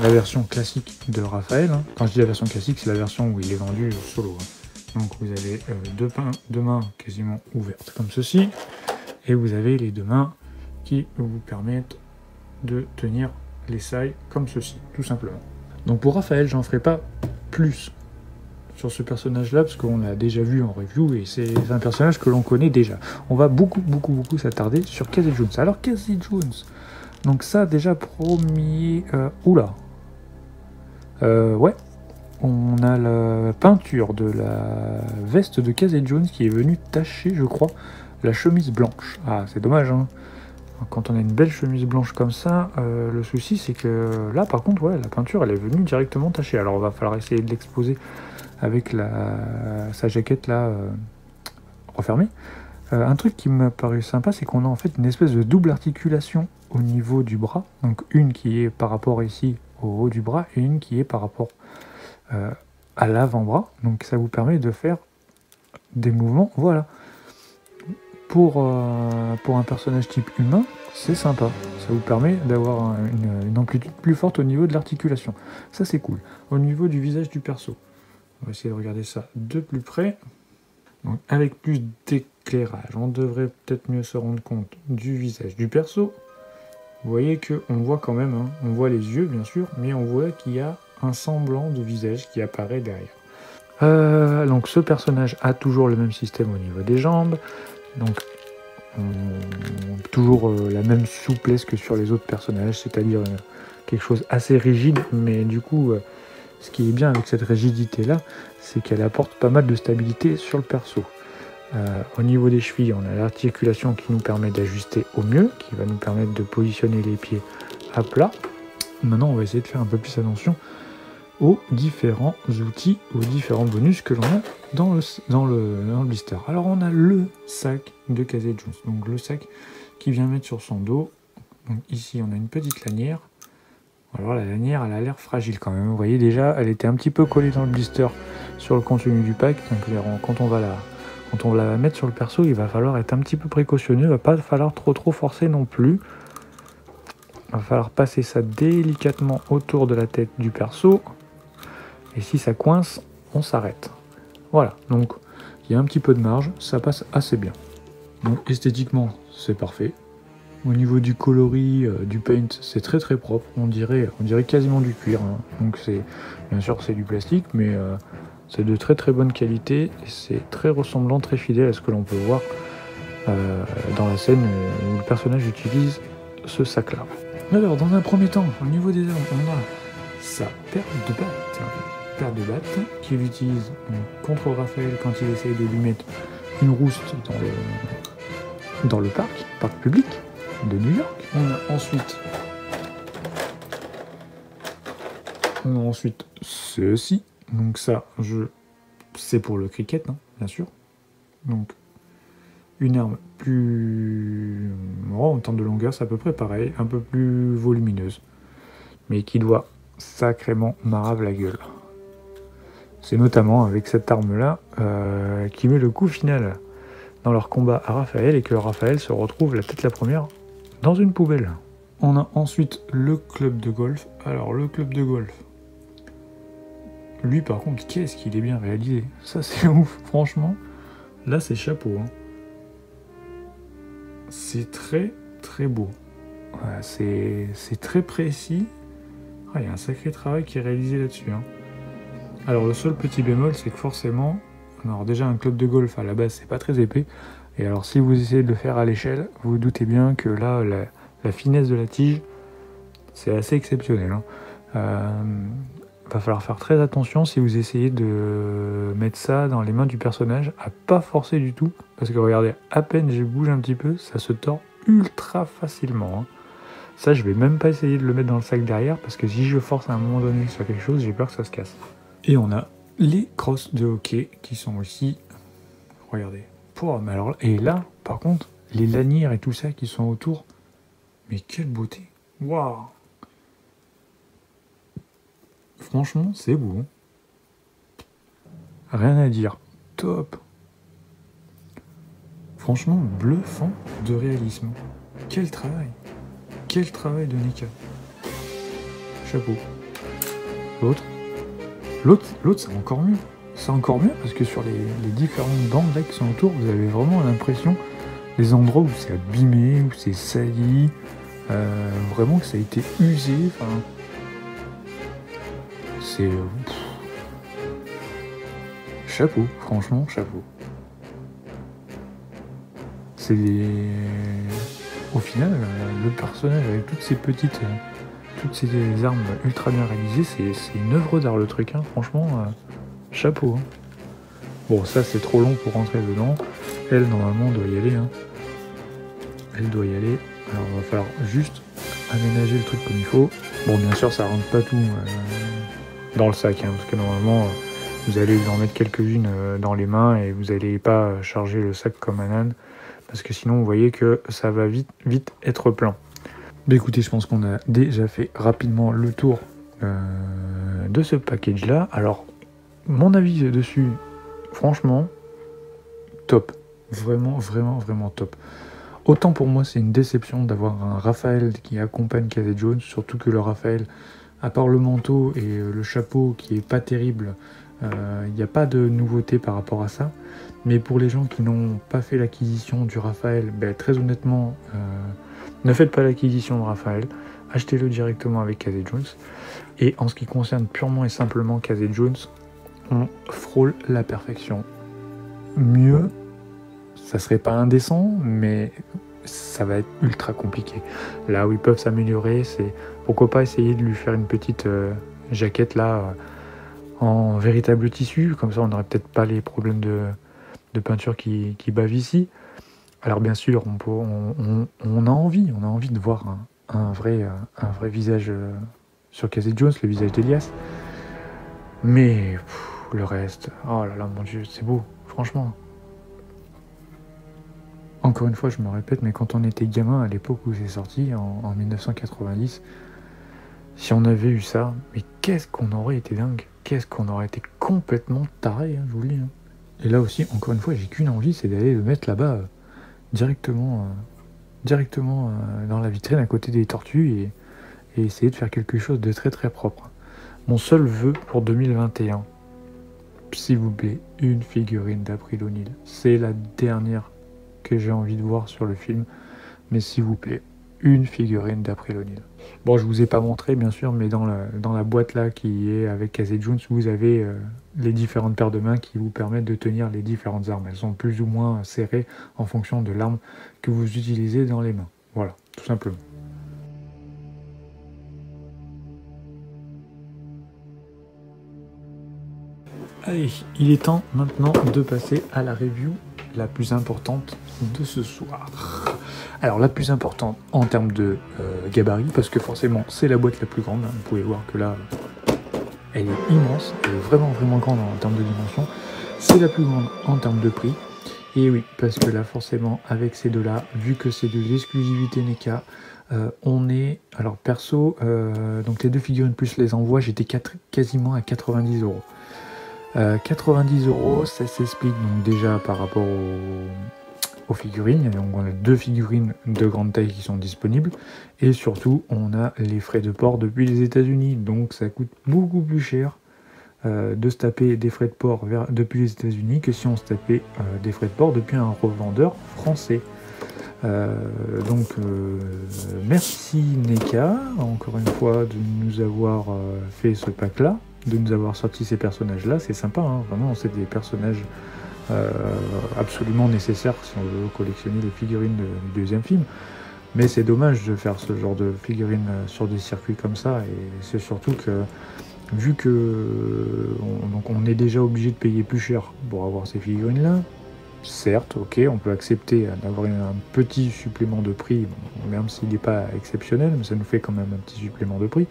version classique de Raphaël, hein. Quand je dis la version classique, c'est la version où il est vendu solo, hein. Donc vous avez deux mains quasiment ouvertes comme ceci, et vous avez les deux mains qui vous permettent de tenir les sailles comme ceci, tout simplement. Donc pour Raphaël, j'en ferai pas plus sur ce personnage-là, parce qu'on l'a déjà vu en review, et c'est un personnage que l'on connaît déjà. On va beaucoup s'attarder sur Casey Jones. Alors Casey Jones, donc ça déjà premier... oula. Ouais. On a la peinture de la veste de Casey Jones qui est venue tacher, je crois, la chemise blanche. Ah, c'est dommage, hein. Quand on a une belle chemise blanche comme ça, le souci c'est que là, par contre, ouais, la peinture, elle est venue directement tacher. Alors, il va falloir essayer de l'exposer avec sa jaquette là, refermée. Un truc qui m'a paru sympa, c'est qu'on a en fait une espèce de double articulation au niveau du bras. Donc, une qui est par rapport ici au haut du bras et une qui est par rapport à l'avant-bras, donc ça vous permet de faire des mouvements, voilà. Pour un personnage type humain, c'est sympa, ça vous permet d'avoir une amplitude plus forte au niveau de l'articulation, ça c'est cool. Au niveau du visage du perso, on va essayer de regarder ça de plus près, donc avec plus d'éclairage, on devrait peut-être mieux se rendre compte du visage du perso. Vous voyez qu'on voit quand même, hein, on voit les yeux bien sûr, mais on voit qu'il y a un semblant de visage qui apparaît derrière. Donc ce personnage a toujours le même système au niveau des jambes, donc toujours la même souplesse que sur les autres personnages, c'est-à-dire quelque chose assez rigide, mais du coup ce qui est bien avec cette rigidité là, c'est qu'elle apporte pas mal de stabilité sur le perso. Au niveau des chevilles, on a l'articulation qui nous permet d'ajuster au mieux, qui va nous permettre de positionner les pieds à plat. Maintenant on va essayer de faire un peu plus attention aux différents outils, aux différents bonus que l'on a dans le blister. Alors on a le sac de Casey Jones, donc le sac qui vient mettre sur son dos. Donc ici on a une petite lanière Alors la lanière, elle a l'air fragile quand même. Vous voyez déjà, elle était un petit peu collée dans le blister sur le contenu du pack. Donc quand on va la mettre sur le perso, il va falloir être un petit peu précautionneux. Il va pas falloir trop forcer non plus. Il va falloir passer ça délicatement autour de la tête du perso. Et si ça coince, on s'arrête. Voilà, donc il y a un petit peu de marge, ça passe assez bien. Donc esthétiquement, c'est parfait. Au niveau du coloris, du paint, c'est très propre. On dirait quasiment du cuir. Hein. Donc bien sûr c'est du plastique, mais c'est de très bonne qualité et c'est très ressemblant, très fidèle à ce que l'on peut voir dans la scène où le personnage utilise ce sac-là. Alors dans un premier temps, au niveau des armes, on a sa paire de batte qu'il utilise contre Raphaël quand il essaye de lui mettre une rouste dans le parc public de New York. On a ensuite ceci. Donc ça, c'est pour le cricket, hein, bien sûr. Donc une arme plus... en termes de longueur, c'est à peu près pareil, un peu plus volumineuse, mais qui doit sacrément marave la gueule. C'est notamment avec cette arme-là qui met le coup final dans leur combat à Raphaël et que Raphaël se retrouve la tête la première dans une poubelle. On a ensuite le club de golf. Alors le club de golf, lui par contre, qu'est-ce qu'il est bien réalisé. Ça c'est ouf, franchement. Là c'est chapeau. Hein. C'est très beau. Voilà, c'est très précis. Il y a un sacré travail qui est réalisé là-dessus. Hein. Alors le seul petit bémol, c'est que forcément, alors déjà un club de golf à la base c'est pas très épais, et alors si vous essayez de le faire à l'échelle, vous, vous doutez bien que là la finesse de la tige, c'est assez exceptionnel. Hein. Va falloir faire très attention si vous essayez de mettre ça dans les mains du personnage, à pas forcer du tout, parce que regardez, à peine je bouge un petit peu, ça se tord ultra facilement. Hein. Ça je vais même pas essayer de le mettre dans le sac derrière, parce que si je force à un moment donné sur quelque chose, j'ai peur que ça se casse. Et on a les crosses de hockey qui sont aussi, regardez, mais alors, et là, par contre, les lanières et tout ça qui sont autour, mais quelle beauté, waouh! Franchement, c'est beau, hein. Rien à dire, top. Franchement, bluffant de réalisme. Quel travail de Nika. Chapeau. L'autre, c'est encore mieux. C'est encore mieux parce que sur les différentes bandes là qui sont autour, vous avez vraiment l'impression des endroits où c'est abîmé, où c'est sali, vraiment que ça a été usé. Enfin, c'est chapeau, franchement chapeau. C'est au final le personnage avec toutes ces armes ultra bien réalisées, c'est une œuvre d'art le truc, hein, franchement, chapeau. Hein. Bon, ça c'est trop long pour rentrer dedans. Elle, normalement, doit y aller. Hein. Elle doit y aller. Alors, il va falloir juste aménager le truc comme il faut. Bon, bien sûr, ça rentre pas tout dans le sac, hein, parce que normalement, vous allez en mettre quelques-unes dans les mains et vous n'allez pas charger le sac comme un âne, parce que sinon, vous voyez que ça va vite être plein. Bah écoutez, je pense qu'on a déjà fait rapidement le tour de ce package là. Alors, mon avis dessus, franchement, top. Vraiment top. Autant pour moi, c'est une déception d'avoir un Raphaël qui accompagne Casey Jones, surtout que le Raphaël, à part le manteau et le chapeau qui est pas terrible, il n'y a pas de nouveauté par rapport à ça. Mais pour les gens qui n'ont pas fait l'acquisition du Raphaël, bah, très honnêtement, ne faites pas l'acquisition de Raphaël, achetez-le directement avec Casey Jones. Et en ce qui concerne purement et simplement Casey Jones, on frôle la perfection. Mieux, ça serait pas indécent, mais ça va être ultra compliqué. Là où ils peuvent s'améliorer, c'est pourquoi pas essayer de lui faire une petite jaquette là en véritable tissu, comme ça on n'aurait peut-être pas les problèmes de peinture qui bavent ici. Alors bien sûr, on a envie de voir un vrai visage sur Casey Jones, le visage d'Elias. Mais le reste, oh là là, mon Dieu, c'est beau, franchement. Encore une fois, je me répète, mais quand on était gamin à l'époque où c'est sorti, en 1990, Si on avait eu ça, mais qu'est-ce qu'on aurait été dingue, qu'est-ce qu'on aurait été complètement taré, hein, je vous le dis. Hein. Et là aussi, encore une fois, j'ai qu'une envie, c'est d'aller le mettre là-bas directement dans la vitrine à côté des tortues et essayer de faire quelque chose de très très propre. Mon seul vœu pour 2021, s'il vous plaît, une figurine d'April O'Neil. C'est la dernière que j'ai envie de voir sur le film, mais s'il vous plaît, une figurine d'April O'Neil. Bon, je vous ai pas montré bien sûr, mais dans la boîte là qui est avec Casey Jones, vous avez les différentes paires de mains qui vous permettent de tenir les différentes armes. Elles sont plus ou moins serrées en fonction de l'arme que vous utilisez dans les mains. Voilà, tout simplement. Allez, il est temps maintenant de passer à la review la plus importante de ce soir. Alors la plus importante en termes de gabarit, parce que forcément c'est la boîte la plus grande, hein. Vous pouvez voir que là, elle est immense, elle est vraiment vraiment grande en termes de dimension. C'est la plus grande en termes de prix. Et oui, parce que là forcément avec ces deux-là, vu que c'est de l'exclusivité NECA, on est, alors perso, donc les deux figurines plus les envois, j'étais quasiment à 90 €. 90 €, ça s'explique donc déjà par rapport aux figurines. Donc on a deux figurines de grande taille qui sont disponibles et surtout on a les frais de port depuis les États-Unis, donc ça coûte beaucoup plus cher de se taper des frais de port depuis les États-Unis que si on se tapait des frais de port depuis un revendeur français. Merci NECA encore une fois de nous avoir fait ce pack là, de nous avoir sorti ces personnages là, c'est sympa, hein, vraiment c'est des personnages absolument nécessaires si on veut collectionner les figurines du deuxième film, mais c'est dommage de faire ce genre de figurines sur des circuits comme ça, et c'est surtout que vu que on est déjà obligé de payer plus cher pour avoir ces figurines là. Certes, ok, on peut accepter d'avoir un petit supplément de prix, même s'il n'est pas exceptionnel, mais ça nous fait quand même un petit supplément de prix.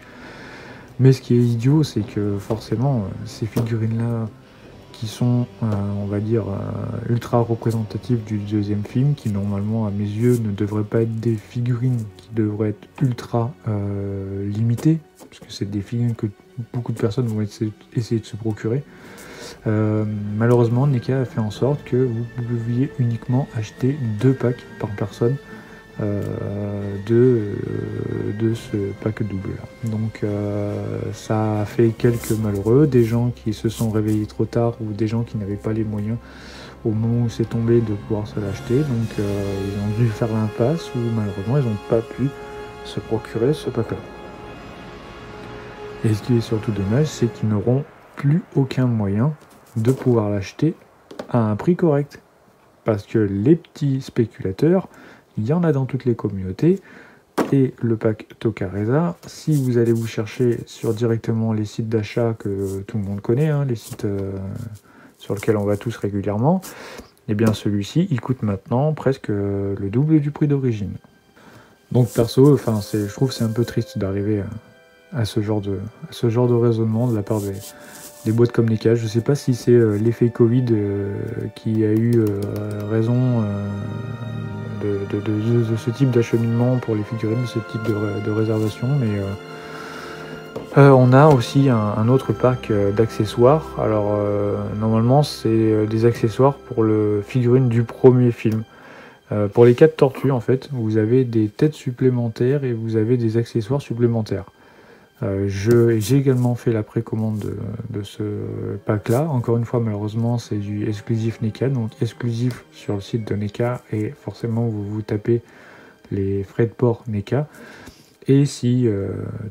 Mais ce qui est idiot, c'est que forcément, ces figurines-là, qui sont, on va dire, ultra représentatives du deuxième film, qui normalement, à mes yeux, ne devraient pas être des figurines qui devraient être ultra limitées, parce que c'est des figurines que beaucoup de personnes vont essayer de se procurer. Malheureusement, NECA a fait en sorte que vous pouviez uniquement acheter 2 packs par personne de ce pack double là. Donc ça a fait quelques malheureux, des gens qui se sont réveillés trop tard ou des gens qui n'avaient pas les moyens au moment où c'est tombé de pouvoir se l'acheter, donc ils ont dû faire l'impasse ou malheureusement ils n'ont pas pu se procurer ce pack là. Et ce qui est surtout dommage, c'est qu'ils n'auront plus aucun moyen de pouvoir l'acheter à un prix correct, parce que les petits spéculateurs, il y en a dans toutes les communautés, et le pack Tokareza, si vous allez vous chercher sur directement les sites d'achat que tout le monde connaît, hein, les sites sur lesquels on va tous régulièrement, et bien celui-ci il coûte maintenant presque le double du prix d'origine. Donc perso, enfin je trouve que c'est un peu triste d'arriver à ce genre de raisonnement de la part des boîtes comme NECA. Je ne sais pas si c'est l'effet Covid qui a eu raison de ce type d'acheminement pour les figurines, ce type de réservation, mais on a aussi un autre pack d'accessoires. Alors normalement c'est des accessoires pour le figurine du premier film. Pour les 4 tortues en fait, vous avez des têtes supplémentaires et vous avez des accessoires supplémentaires. J'ai également fait la précommande de ce pack là. Encore une fois, malheureusement, c'est du exclusif NECA, donc exclusif sur le site de NECA, et forcément vous tapez les frais de port NECA. Et si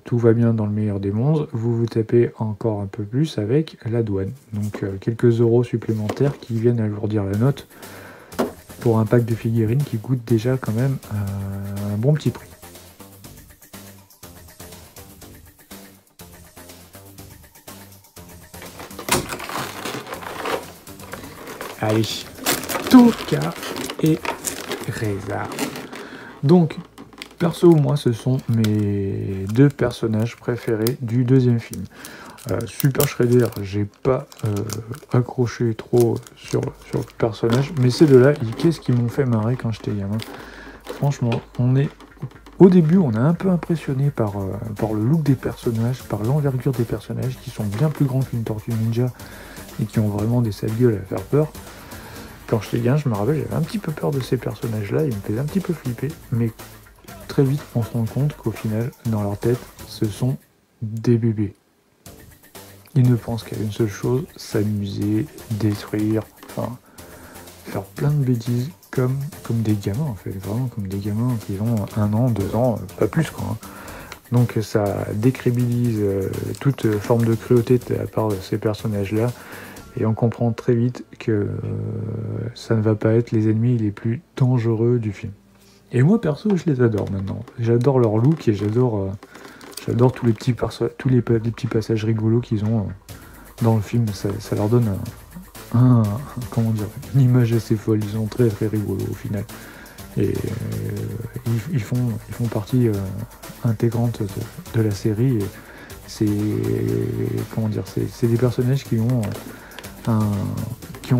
tout va bien dans le meilleur des mondes, vous tapez encore un peu plus avec la douane. Donc quelques euros supplémentaires qui viennent alourdir la note pour un pack de figurines qui coûte déjà quand même un bon petit prix. Allez, Tokareza. Donc, perso, moi, ce sont mes 2 personnages préférés du deuxième film. Super Shredder, j'ai pas accroché trop sur le personnage, mais ces deux-là, qu'est-ce qu'ils m'ont fait marrer quand j'étais gamin. Franchement, on est Au début, on est un peu impressionné par le look des personnages, par l'envergure des personnages, qui sont bien plus grands qu'une Tortue Ninja, et qui ont vraiment des sales gueules à faire peur. Quand j'étais gamin, je me rappelle, j'avais un petit peu peur de ces personnages-là, ils me faisaient un petit peu flipper, mais très vite, on se rend compte qu'au final, dans leur tête, ce sont des bébés. Ils ne pensent qu'à une seule chose, s'amuser, détruire, enfin, faire plein de bêtises, comme des gamins en fait, vraiment comme des gamins qui ont 1 an, 2 ans, pas plus quoi. Donc ça décrédibilise toute forme de cruauté de la part de ces personnages-là, et on comprend très vite que ça ne va pas être les ennemis les plus dangereux du film. Et moi perso, je les adore maintenant. J'adore leur look et j'adore tous les petits petits passages rigolos qu'ils ont dans le film. Ça leur donne comment dire, une image assez folle. Ils sont très très rigolos au final. Et ils font partie intégrante de la série. Et c'est des personnages qui ont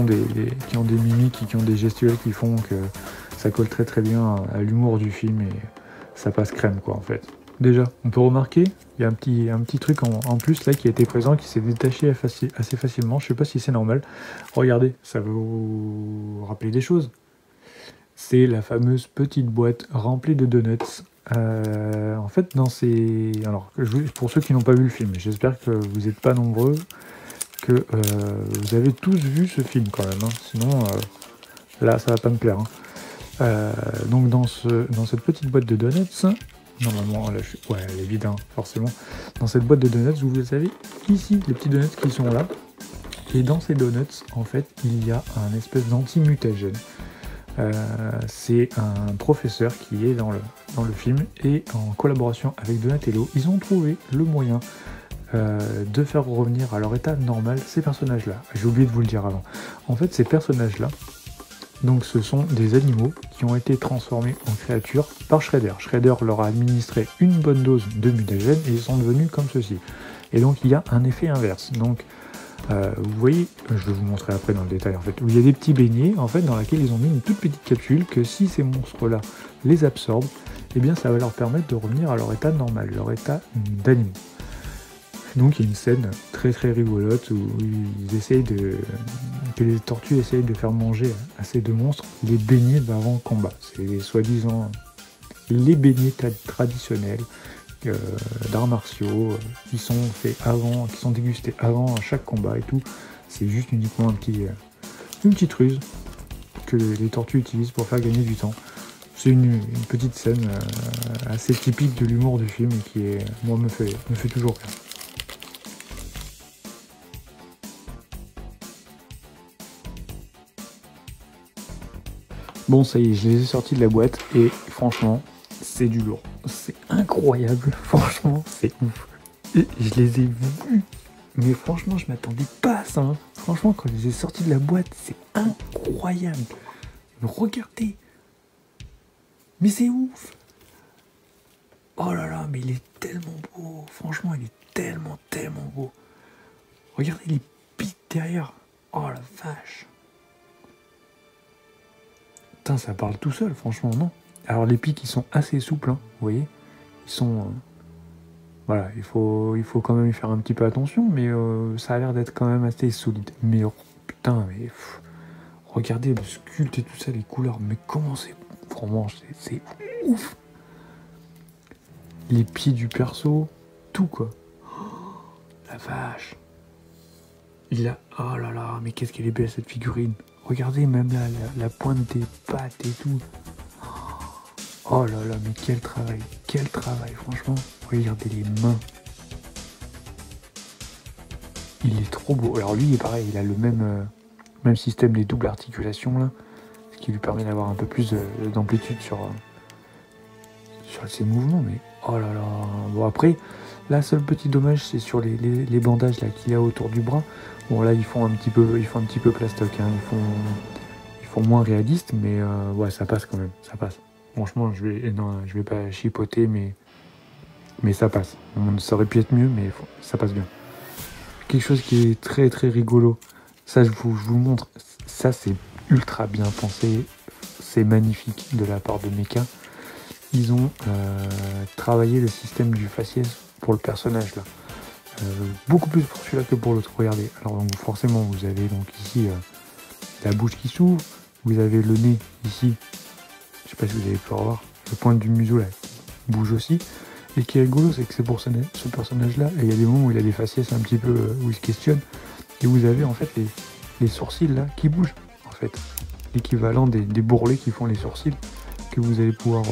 des mimiques, qui ont des gestuels qui font que ça colle très très bien à l'humour du film et ça passe crème quoi en fait. Déjà, on peut remarquer, il y a un petit truc en plus là qui a été présent, qui s'est détaché assez facilement, je sais pas si c'est normal. Regardez, ça va vous rappeler des choses. C'est la fameuse petite boîte remplie de donuts. En fait, alors, pour ceux qui n'ont pas vu le film, j'espère que vous n'êtes pas nombreux, que vous avez tous vu ce film quand même, hein. Sinon, là, ça va pas me plaire. Hein. Donc, dans cette petite boîte de donuts, normalement, là, elle est vide, hein, forcément. Dans cette boîte de donuts, vous avez ici les petits donuts qui sont là. Et dans ces donuts, en fait, il y a un espèce d'anti-mutagène. C'est un professeur qui est dans le film, et en collaboration avec Donatello, ils ont trouvé le moyen de faire revenir à leur état normal ces personnages-là. J'ai oublié de vous le dire avant. En fait, ces personnages-là, donc ce sont des animaux qui ont été transformés en créatures par Shredder. Shredder leur a administré une bonne dose de mutagène et ils sont devenus comme ceci. Et donc il y a un effet inverse. Donc vous voyez, je vais vous montrer après dans le détail en fait, où il y a des petits beignets en fait dans laquelle ils ont mis une toute petite capsule que si ces monstres-là les absorbent, eh bien ça va leur permettre de revenir à leur état normal, leur état d'animaux. Donc il y a une scène très très rigolote où que les tortues essayent de faire manger à ces deux monstres les beignets d'avant-combat. C'est soi-disant les beignets traditionnels d'arts martiaux qui sont dégustés avant chaque combat et tout. C'est juste uniquement une petite ruse que les tortues utilisent pour faire gagner du temps. C'est une petite scène assez typique de l'humour du film et qui moi me fait toujours rire. Bon, ça y est, je les ai sortis de la boîte et franchement, c'est du lourd. C'est incroyable, franchement, c'est ouf. Et je les ai vus, mais franchement, je m'attendais pas à ça. Hein. Franchement, quand je les ai sortis de la boîte, c'est incroyable. Mais regardez. Mais c'est ouf. Oh là là, mais il est tellement beau. Franchement, il est tellement beau. Regardez les pics derrière. Oh la vache. Putain, ça parle tout seul, franchement, non? Alors les pics, ils sont assez souples, hein, vous voyez? Ils sont... voilà, il faut quand même y faire un petit peu attention, mais ça a l'air d'être quand même assez solide. Mais oh, putain, mais... regardez le sculpte et tout ça, les couleurs, mais comment c'est... Vraiment, c'est ouf! Les pieds du perso, tout quoi. Oh, la vache! Oh là là, mais qu'est-ce qu'elle est belle cette figurine! Regardez même là, la pointe des pattes et tout. Oh là là, mais quel travail, franchement. Regardez les mains. Il est trop beau. Alors lui, il est pareil, il a le même système des doubles articulations là, ce qui lui permet d'avoir un peu plus d'amplitude sur ses mouvements. Mais oh là là. Bon après, là, seul petit dommage, c'est sur les bandages là qu'il y a autour du bras. Bon là, ils font un petit peu plastoc, hein. Ils font moins réaliste, mais ouais, ça passe quand même, ça passe. Franchement, je vais pas chipoter, mais ça passe. Ça aurait pu être mieux, mais ça passe bien. Quelque chose qui est très très rigolo. Ça, je vous montre. Ça, c'est ultra bien pensé. C'est magnifique de la part de Mecha. ils ont travaillé le système du faciès pour le personnage là. Beaucoup plus pour celui-là que pour l'autre. Regardez. Alors donc, forcément, vous avez donc ici la bouche qui s'ouvre, vous avez le nez ici. Je sais pas si vous avez pu revoir. Le point du museau là bouge aussi. Et ce qui est rigolo, c'est que c'est pour ce personnage-là. Et il y a des moments où il a des faciès un petit peu où il se questionne. Et vous avez en fait les sourcils là qui bougent. En fait, l'équivalent des bourrelets qui font les sourcils que vous allez pouvoir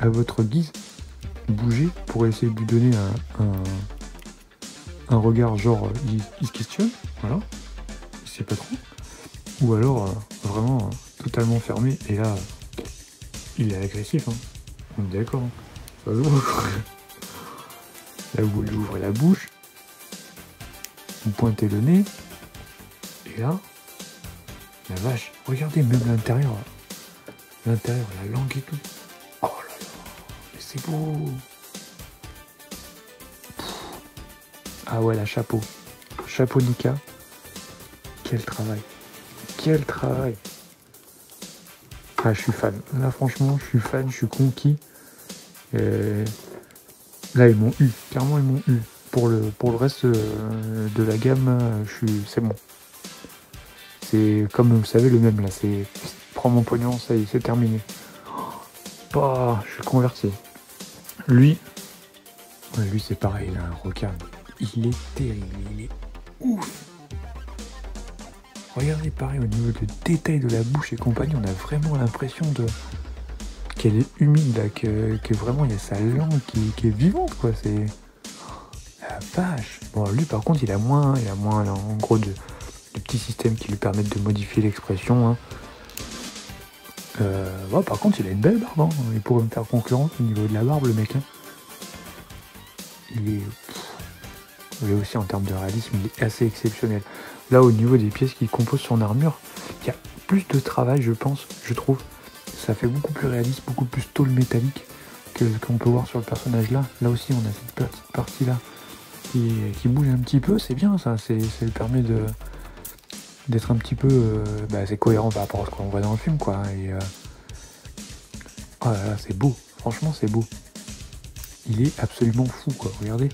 à votre guise bouger pour essayer de lui donner un regard genre il se questionne, voilà, il sait pas trop, ou alors vraiment totalement fermé et là il est agressif, hein. On est d'accord, hein. Ça se voit, quoi. Là vous lui ouvrez la bouche, vous pointez le nez et là la vache, regardez même l'intérieur, la langue et tout. Oh là là, mais c'est beau. Ah ouais, la chapeau Nika. Quel travail. Quel travail. Ah, je suis fan. Là, franchement, je suis fan, je suis conquis. Et là, ils m'ont eu. Clairement, ils m'ont eu. Pour le reste de la gamme, c'est bon. C'est comme vous savez, le même là. C'est prends mon pognon, ça y est, c'est terminé. Oh, je suis converti. Lui, ouais, lui c'est pareil, il a un requin. Il est terrible, il est ouf. Regardez pareil au niveau du détail de la bouche et compagnie, on a vraiment l'impression qu'elle est humide, là, que vraiment il y a sa langue qui est vivante, quoi. C'est la vache. Bon, lui par contre il a moins en gros de petits systèmes qui lui permettent de modifier l'expression, hein. Ouais, par contre il a une belle barbe, hein. Il pourrait me faire concurrence au niveau de la barbe, le mec, hein. Il est aussi en termes de réalisme, il est assez exceptionnel. Là, au niveau des pièces qui composent son armure, il y a plus de travail, je pense, je trouve. Ça fait beaucoup plus réaliste, beaucoup plus tôle métallique que ce qu'on peut voir sur le personnage là. Là aussi, on a cette petite partie là qui bouge un petit peu, c'est bien ça, ça lui permet d'être un petit peu... c'est cohérent par rapport à ce qu'on voit dans le film, quoi. Et, oh là là, c'est beau, franchement c'est beau. Il est absolument fou, quoi, regardez.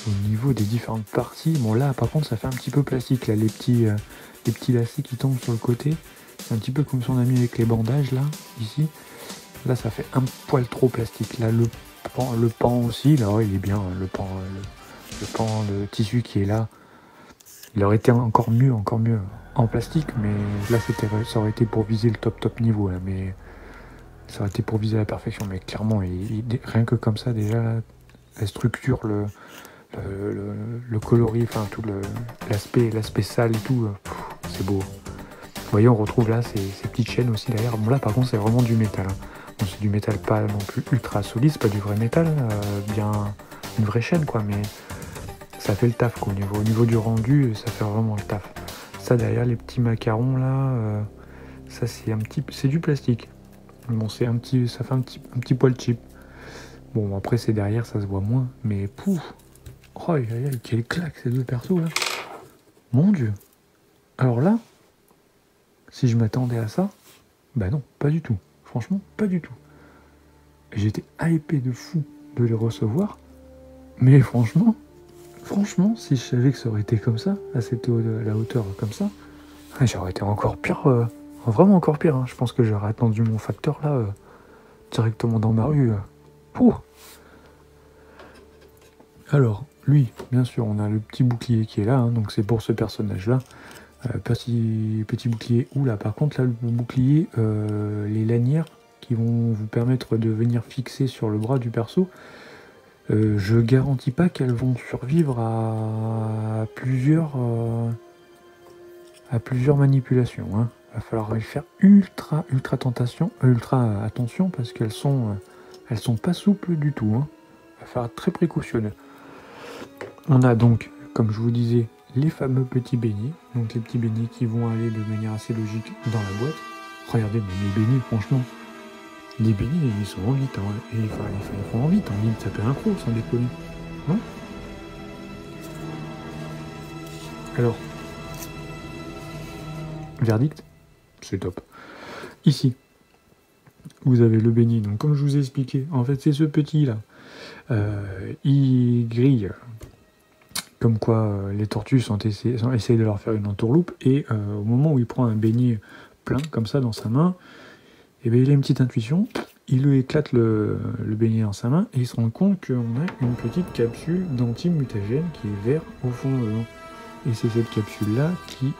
Au niveau des différentes parties, bon là par contre ça fait un petit peu plastique, là les petits lacets qui tombent sur le côté, c'est un petit peu comme si on a mis avec les bandages là, ici. Là ça fait un poil trop plastique, là le pan aussi, là ouais, il est bien, le pan, le tissu qui est là, il aurait été encore mieux en plastique, mais là ça aurait été pour viser le top niveau là, mais ça aurait été pour viser la perfection, mais clairement, rien que comme ça déjà, là, la structure, le coloris, enfin tout l'aspect sale et tout, c'est beau. Vous voyez, on retrouve là ces petites chaînes aussi derrière. Bon là par contre c'est vraiment du métal, hein. Bon, c'est du métal pas non plus ultra solide, c'est pas du vrai métal, bien une vraie chaîne quoi, mais ça fait le taf quoi, au niveau du rendu, ça fait vraiment le taf. Ça derrière les petits macarons là, ça c'est du plastique. Bon ça fait un petit poil cheap. Bon après c'est derrière, ça se voit moins, mais pouf. Oh, quelle claque ces deux persos là. Mon dieu. Alors là, si je m'attendais à ça, bah non, pas du tout. Franchement, pas du tout. J'étais hypé de fou de les recevoir. Mais franchement, si je savais que ça aurait été comme ça, à la hauteur comme ça, j'aurais été encore pire. Vraiment encore pire, hein. Je pense que j'aurais attendu mon facteur là, directement dans ma rue. Alors, lui, bien sûr, on a le petit bouclier qui est là, hein, donc c'est pour ce personnage-là. Petit bouclier. Oula, par contre, là, le bouclier, les lanières qui vont vous permettre de venir fixer sur le bras du perso, je garantis pas qu'elles vont survivre à plusieurs manipulations, hein. Va falloir y faire ultra attention parce qu'elles sont pas souples du tout, hein. Va falloir être très précautionneux. On a donc, comme je vous disais, les fameux petits beignets, donc les petits beignets qui vont aller de manière assez logique dans la boîte. Regardez, même les beignets, franchement, les beignets, ils sont en vite, hein, et ils font en vite, en ligne, ça fait un croc, sans déconner, non? Alors, verdict, c'est top. Ici, vous avez le beignet. Donc comme je vous ai expliqué, en fait c'est ce petit là. Il grille. Comme quoi les tortues essayent de leur faire une entourloupe. Et au moment où il prend un beignet plein comme ça dans sa main, et bien il a une petite intuition. Il lui éclate le beignet dans sa main et il se rend compte qu'on a une petite capsule d'anti-mutagène qui est vert au fond de l'eau. Et c'est cette capsule-là qui,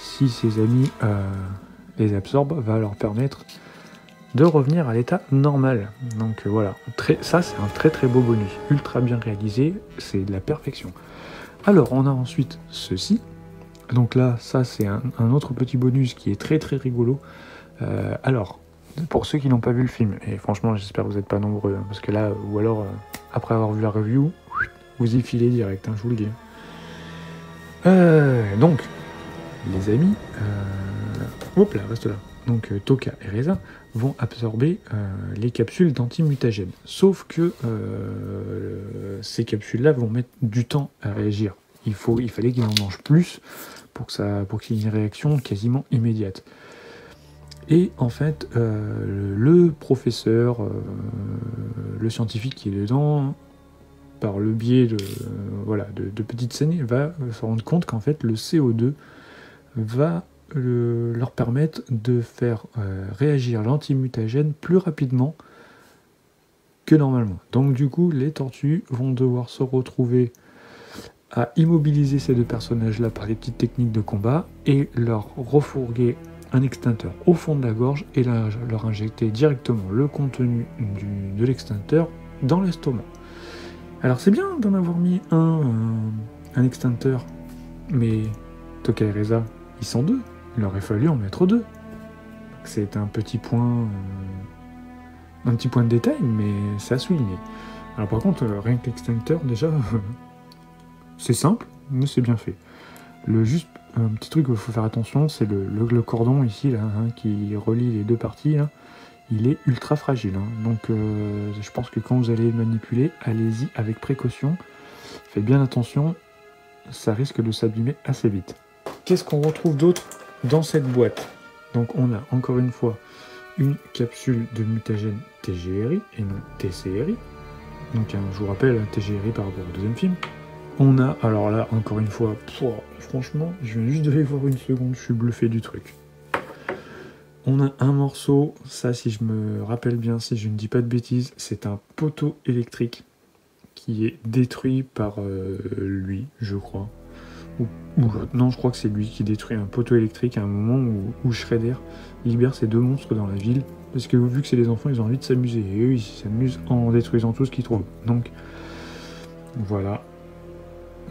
si ses amis les absorbent, va leur permettre de revenir à l'état normal. Donc voilà, ça c'est un très très beau bonus, ultra bien réalisé, c'est de la perfection. Alors on a ensuite ceci. Donc là, ça c'est un autre petit bonus qui est très très rigolo. Alors, pour ceux qui n'ont pas vu le film, et franchement j'espère que vous n'êtes pas nombreux, hein, parce que là, ou alors après avoir vu la review, vous y filez direct, hein, je vous le dis. Donc, les amis, hop là, reste là. Donc Toka et Reza vont absorber les capsules d'anti-mutagène. Sauf que ces capsules-là vont mettre du temps à réagir. Il fallait qu'ils en mangent plus pour qu'il y ait une réaction quasiment immédiate. Et en fait, le professeur, le scientifique qui est dedans, par le biais de petites scènes, va se rendre compte qu'en fait le CO2 va leur permettre de faire réagir l'antimutagène plus rapidement que normalement. Donc du coup, les tortues vont devoir se retrouver à immobiliser ces deux personnages-là par les petites techniques de combat et leur refourguer un extincteur au fond de la gorge et leur injecter directement le contenu de l'extincteur dans l'estomac. Alors c'est bien d'en avoir mis un extincteur, mais Toka et Reza, ils sont deux. Il aurait fallu en mettre deux. C'est un petit point de détail, mais c'est à souligner. Alors par contre, rien que l'extincteur, déjà, c'est simple, mais c'est bien fait. Juste un petit truc où il faut faire attention, c'est le cordon ici, là, hein, qui relie les deux parties, là, il est ultra fragile. Hein. Donc je pense que quand vous allez le manipuler, allez-y avec précaution. Faites bien attention, ça risque de s'abîmer assez vite. Qu'est-ce qu'on retrouve d'autre dans cette boîte? Donc on a encore une fois une capsule de mutagène TGRI et non TCRI. Donc je vous rappelle, TGRI par rapport au deuxième film. On a, alors là, encore une fois, franchement, je viens juste de les voir une seconde, je suis bluffé du truc. On a un morceau, ça si je me rappelle bien, si je ne dis pas de bêtises, c'est un poteau électrique qui est détruit par lui, je crois. Non, je crois que c'est lui qui détruit un poteau électrique à un moment où Shredder libère ces deux monstres dans la ville. Parce que vu que c'est des enfants, ils ont envie de s'amuser. Et eux, ils s'amusent en détruisant tout ce qu'ils trouvent. Donc, voilà.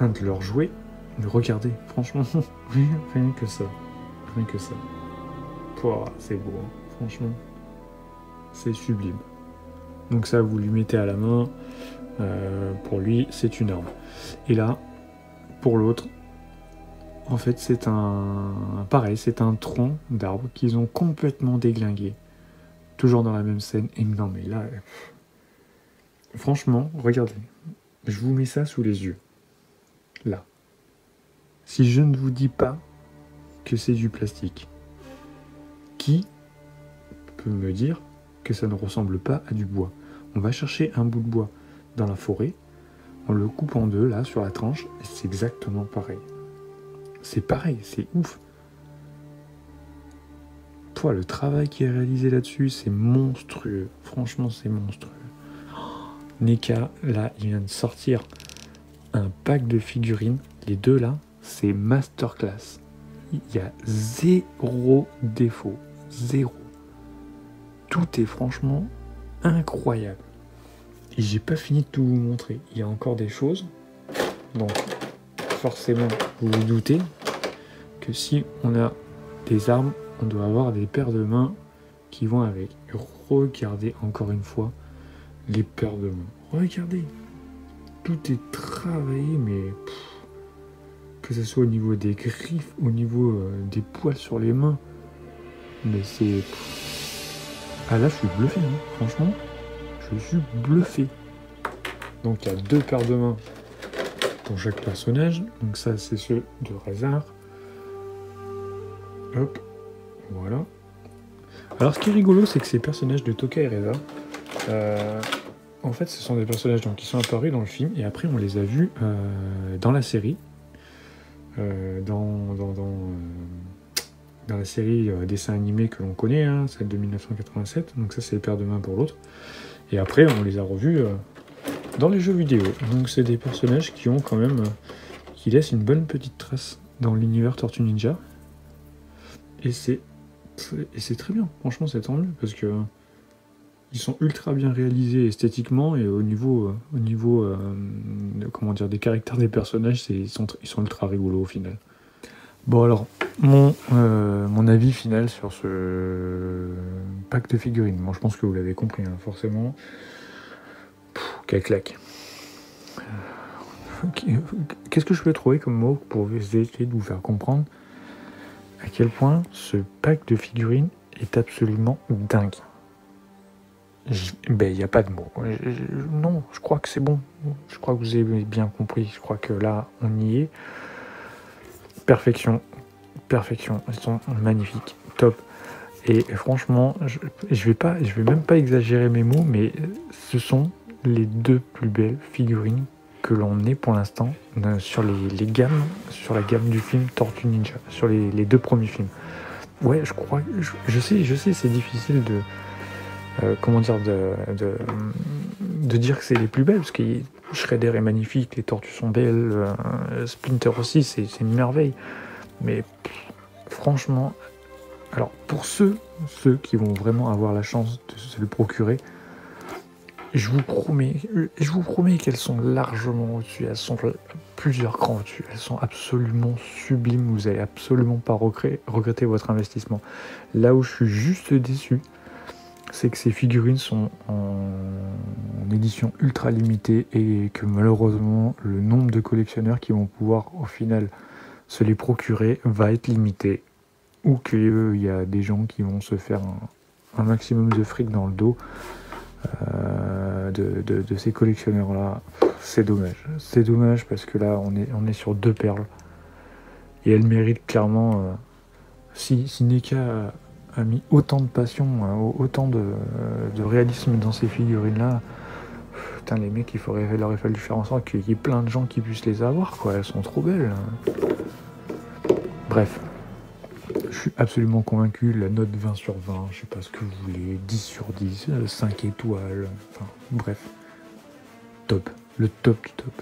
Un de leurs jouets. Mais regardez, franchement, rien que ça. Rien que ça. Pouah, c'est beau, hein. Franchement. C'est sublime. Donc ça, vous lui mettez à la main. Pour lui, c'est une arme. Et là, pour l'autre, en fait, c'est pareil, c'est un tronc d'arbre qu'ils ont complètement déglingué. Toujours dans la même scène. Et non, mais là, franchement, regardez. Je vous mets ça sous les yeux. Là. Si je ne vous dis pas que c'est du plastique, qui peut me dire que ça ne ressemble pas à du bois? On va chercher un bout de bois dans la forêt, on le coupe en deux, là, sur la tranche, et c'est exactement pareil. C'est pareil, c'est ouf. Toi, le travail qui est réalisé là-dessus, c'est monstrueux. Franchement, c'est monstrueux. NECA, là, il vient de sortir un pack de figurines. Les deux, là, c'est masterclass. Il y a zéro défaut. Zéro. Tout est franchement incroyable. Et j'ai pas fini de tout vous montrer. Il y a encore des choses. Donc, forcément, vous vous doutez que si on a des armes, on doit avoir des paires de mains qui vont avec. Regardez encore une fois les paires de mains. Regardez. Tout est travaillé, mais que ce soit au niveau des griffes, au niveau des poils sur les mains. Mais c'est... Ah là, je suis bluffé, hein. Franchement, je suis bluffé. Donc il y a deux paires de mains pour chaque personnage. Donc ça, c'est ceux de Reza. Hop, voilà. Alors ce qui est rigolo, c'est que ces personnages de Toka et Reza, en fait ce sont des personnages donc, qui sont apparus dans le film, et après on les a vus dans la série, dans la série dessin animé que l'on connaît, hein, celle de 1987, donc ça c'est les pères de l'un pour l'autre, et après on les a revus dans les jeux vidéo. Donc c'est des personnages qui ont quand même, qui laissent une bonne petite trace dans l'univers Tortue Ninja, et c'est très bien, franchement c'est tant mieux, parce que ils sont ultra bien réalisés esthétiquement, et au niveau comment dire, des caractères des personnages, ils sont ultra rigolos au final. Bon alors, mon avis final sur ce pack de figurines. Bon, je pense que vous l'avez compris, hein, forcément. Quelle claque. Qu'est-ce que je peux trouver comme mot pour essayer de vous faire comprendre à quel point ce pack de figurines est absolument dingue. Ben, il n'y a pas de mots. Non, je crois que c'est bon. Je crois que vous avez bien compris. Je crois que là, on y est. Perfection. Ils sont magnifiques. Top. Et franchement, je vais même pas exagérer mes mots, mais ce sont les deux plus belles figurines que l'on ait pour l'instant sur les gammes, sur la gamme du film Tortue Ninja, sur les deux premiers films. Ouais, je crois, je sais, c'est difficile de de dire que c'est les plus belles, parce que Shredder est magnifique, les tortues sont belles, Splinter aussi, c'est une merveille. Mais franchement, alors pour ceux qui vont vraiment avoir la chance de se le procurer, je vous promets qu'elles sont largement au-dessus, elles sont plusieurs crans au-dessus, elles sont absolument sublimes, vous n'allez absolument pas regretter votre investissement. Là où je suis juste déçu, c'est que ces figurines sont en édition ultra limitée, et que malheureusement le nombre de collectionneurs qui vont pouvoir au final se les procurer va être limité, ou qu'il y a des gens qui vont se faire un maximum de fric dans le dos de ces collectionneurs là. C'est dommage parce que là on est sur deux perles, et elles méritent clairement, si Neka a mis autant de passion, autant de réalisme dans ces figurines là, putain, les mecs, il aurait fallu faire en sorte qu'il y ait plein de gens qui puissent les avoir, quoi. Elles sont trop belles. Bref, je suis absolument convaincu. La note 20 sur 20, je sais pas ce que vous voulez, 10 sur 10, 5 étoiles, enfin bref, top, le top du top.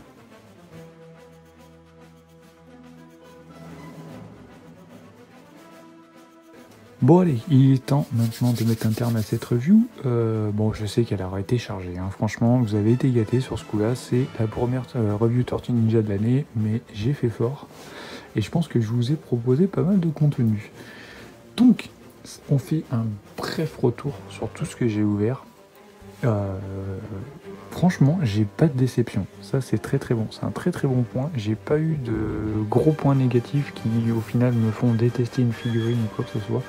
Bon allez, il est temps maintenant de mettre un terme à cette review. Bon, je sais qu'elle aura été chargée, hein. Franchement, vous avez été gâtés sur ce coup-là. C'est la première review Tortue Ninja de l'année, mais j'ai fait fort. Et je pense que je vous ai proposé pas mal de contenu. Donc, on fait un bref retour sur tout ce que j'ai ouvert. Franchement, j'ai pas de déception. Ça, c'est très très bon. C'est un très très bon point. J'ai pas eu de gros points négatifs qui, au final, me font détester une figurine ou quoi que ce soit.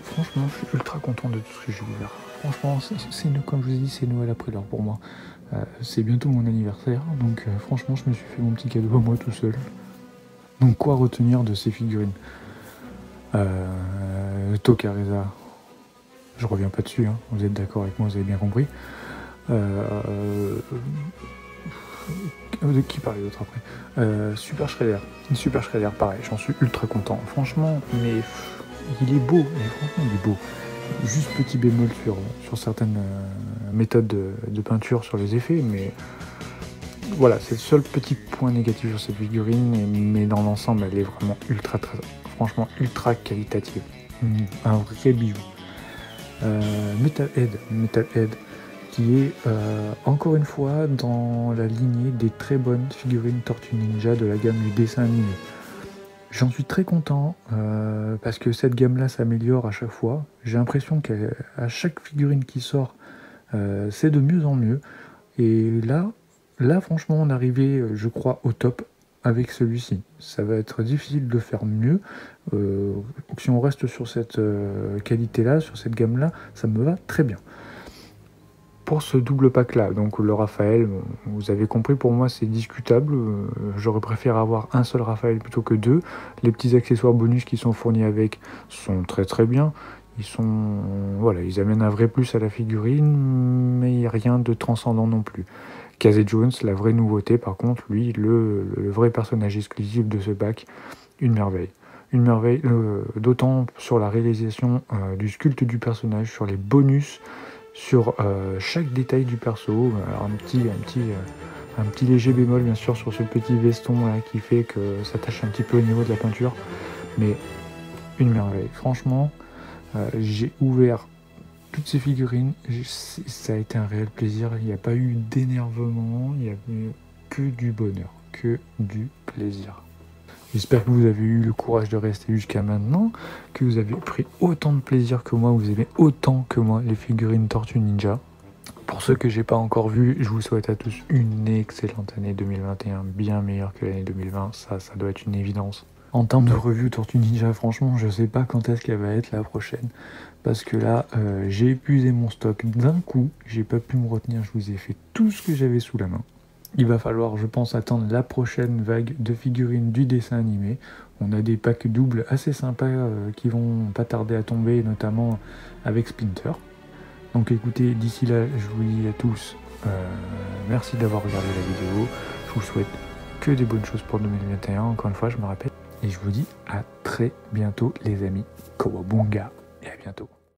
Franchement, je suis ultra content de tout ce que j'ai ouvert. Franchement, comme je vous ai dit, c'est Noël après l'heure pour moi. C'est bientôt mon anniversaire, donc franchement, je me suis fait mon petit cadeau à moi tout seul. Donc, quoi retenir de ces figurines? Toka Reza, je reviens pas dessus, hein. Vous êtes d'accord avec moi, vous avez bien compris. De qui parler d'autre après? Super Shredder, pareil, j'en suis ultra content. Franchement, mais il est beau, mais franchement il est beau. Juste petit bémol sur certaines méthodes de peinture sur les effets, mais voilà, c'est le seul petit point négatif sur cette figurine, mais dans l'ensemble elle est vraiment franchement ultra qualitative. Un vrai bijou. Metalhead, qui est encore une fois dans la lignée des très bonnes figurines Tortue Ninja de la gamme du dessin animé. J'en suis très content parce que cette gamme-là s'améliore à chaque fois. J'ai l'impression qu'à chaque figurine qui sort, c'est de mieux en mieux. Et là franchement, on est arrivé, je crois, au top avec celui-ci. Ça va être difficile de faire mieux. Si on reste sur cette qualité-là, sur cette gamme-là, ça me va très bien. pour ce double pack là, donc le Raphaël, vous avez compris, pour moi c'est discutable, j'aurais préféré avoir un seul Raphaël plutôt que deux. Les petits accessoires bonus qui sont fournis avec sont très très bien, ils amènent un vrai plus à la figurine, mais rien de transcendant non plus. Casey Jones, la vraie nouveauté par contre, lui, le vrai personnage exclusif de ce pack, une merveille. Une merveille, d'autant sur la réalisation du sculpte du personnage, sur les bonus, sur chaque détail du perso. Alors un petit léger bémol bien sûr sur ce petit veston là qui fait que ça tâche un petit peu au niveau de la peinture, mais une merveille. Franchement, j'ai ouvert toutes ces figurines, ça a été un réel plaisir. Il n'y a pas eu d'énervement, il n'y a eu que du bonheur, que du plaisir. J'espère que vous avez eu le courage de rester jusqu'à maintenant, que vous avez pris autant de plaisir que moi, vous aimez autant que moi les figurines Tortue Ninja. Pour ceux que j'ai pas encore vus, je vous souhaite à tous une excellente année 2021, bien meilleure que l'année 2020, ça doit être une évidence. En termes de review Tortue Ninja, franchement, je sais pas quand est-ce qu'elle va être la prochaine, parce que là, j'ai épuisé mon stock d'un coup, j'ai pas pu me retenir, je vous ai fait tout ce que j'avais sous la main. Il va falloir, je pense, attendre la prochaine vague de figurines du dessin animé. On a des packs doubles assez sympas qui vont pas tarder à tomber, notamment avec Splinter. Donc écoutez, d'ici là, je vous dis à tous, merci d'avoir regardé la vidéo. Je vous souhaite que des bonnes choses pour 2021, encore une fois, je me rappelle. Et je vous dis à très bientôt les amis. Kawabunga et à bientôt.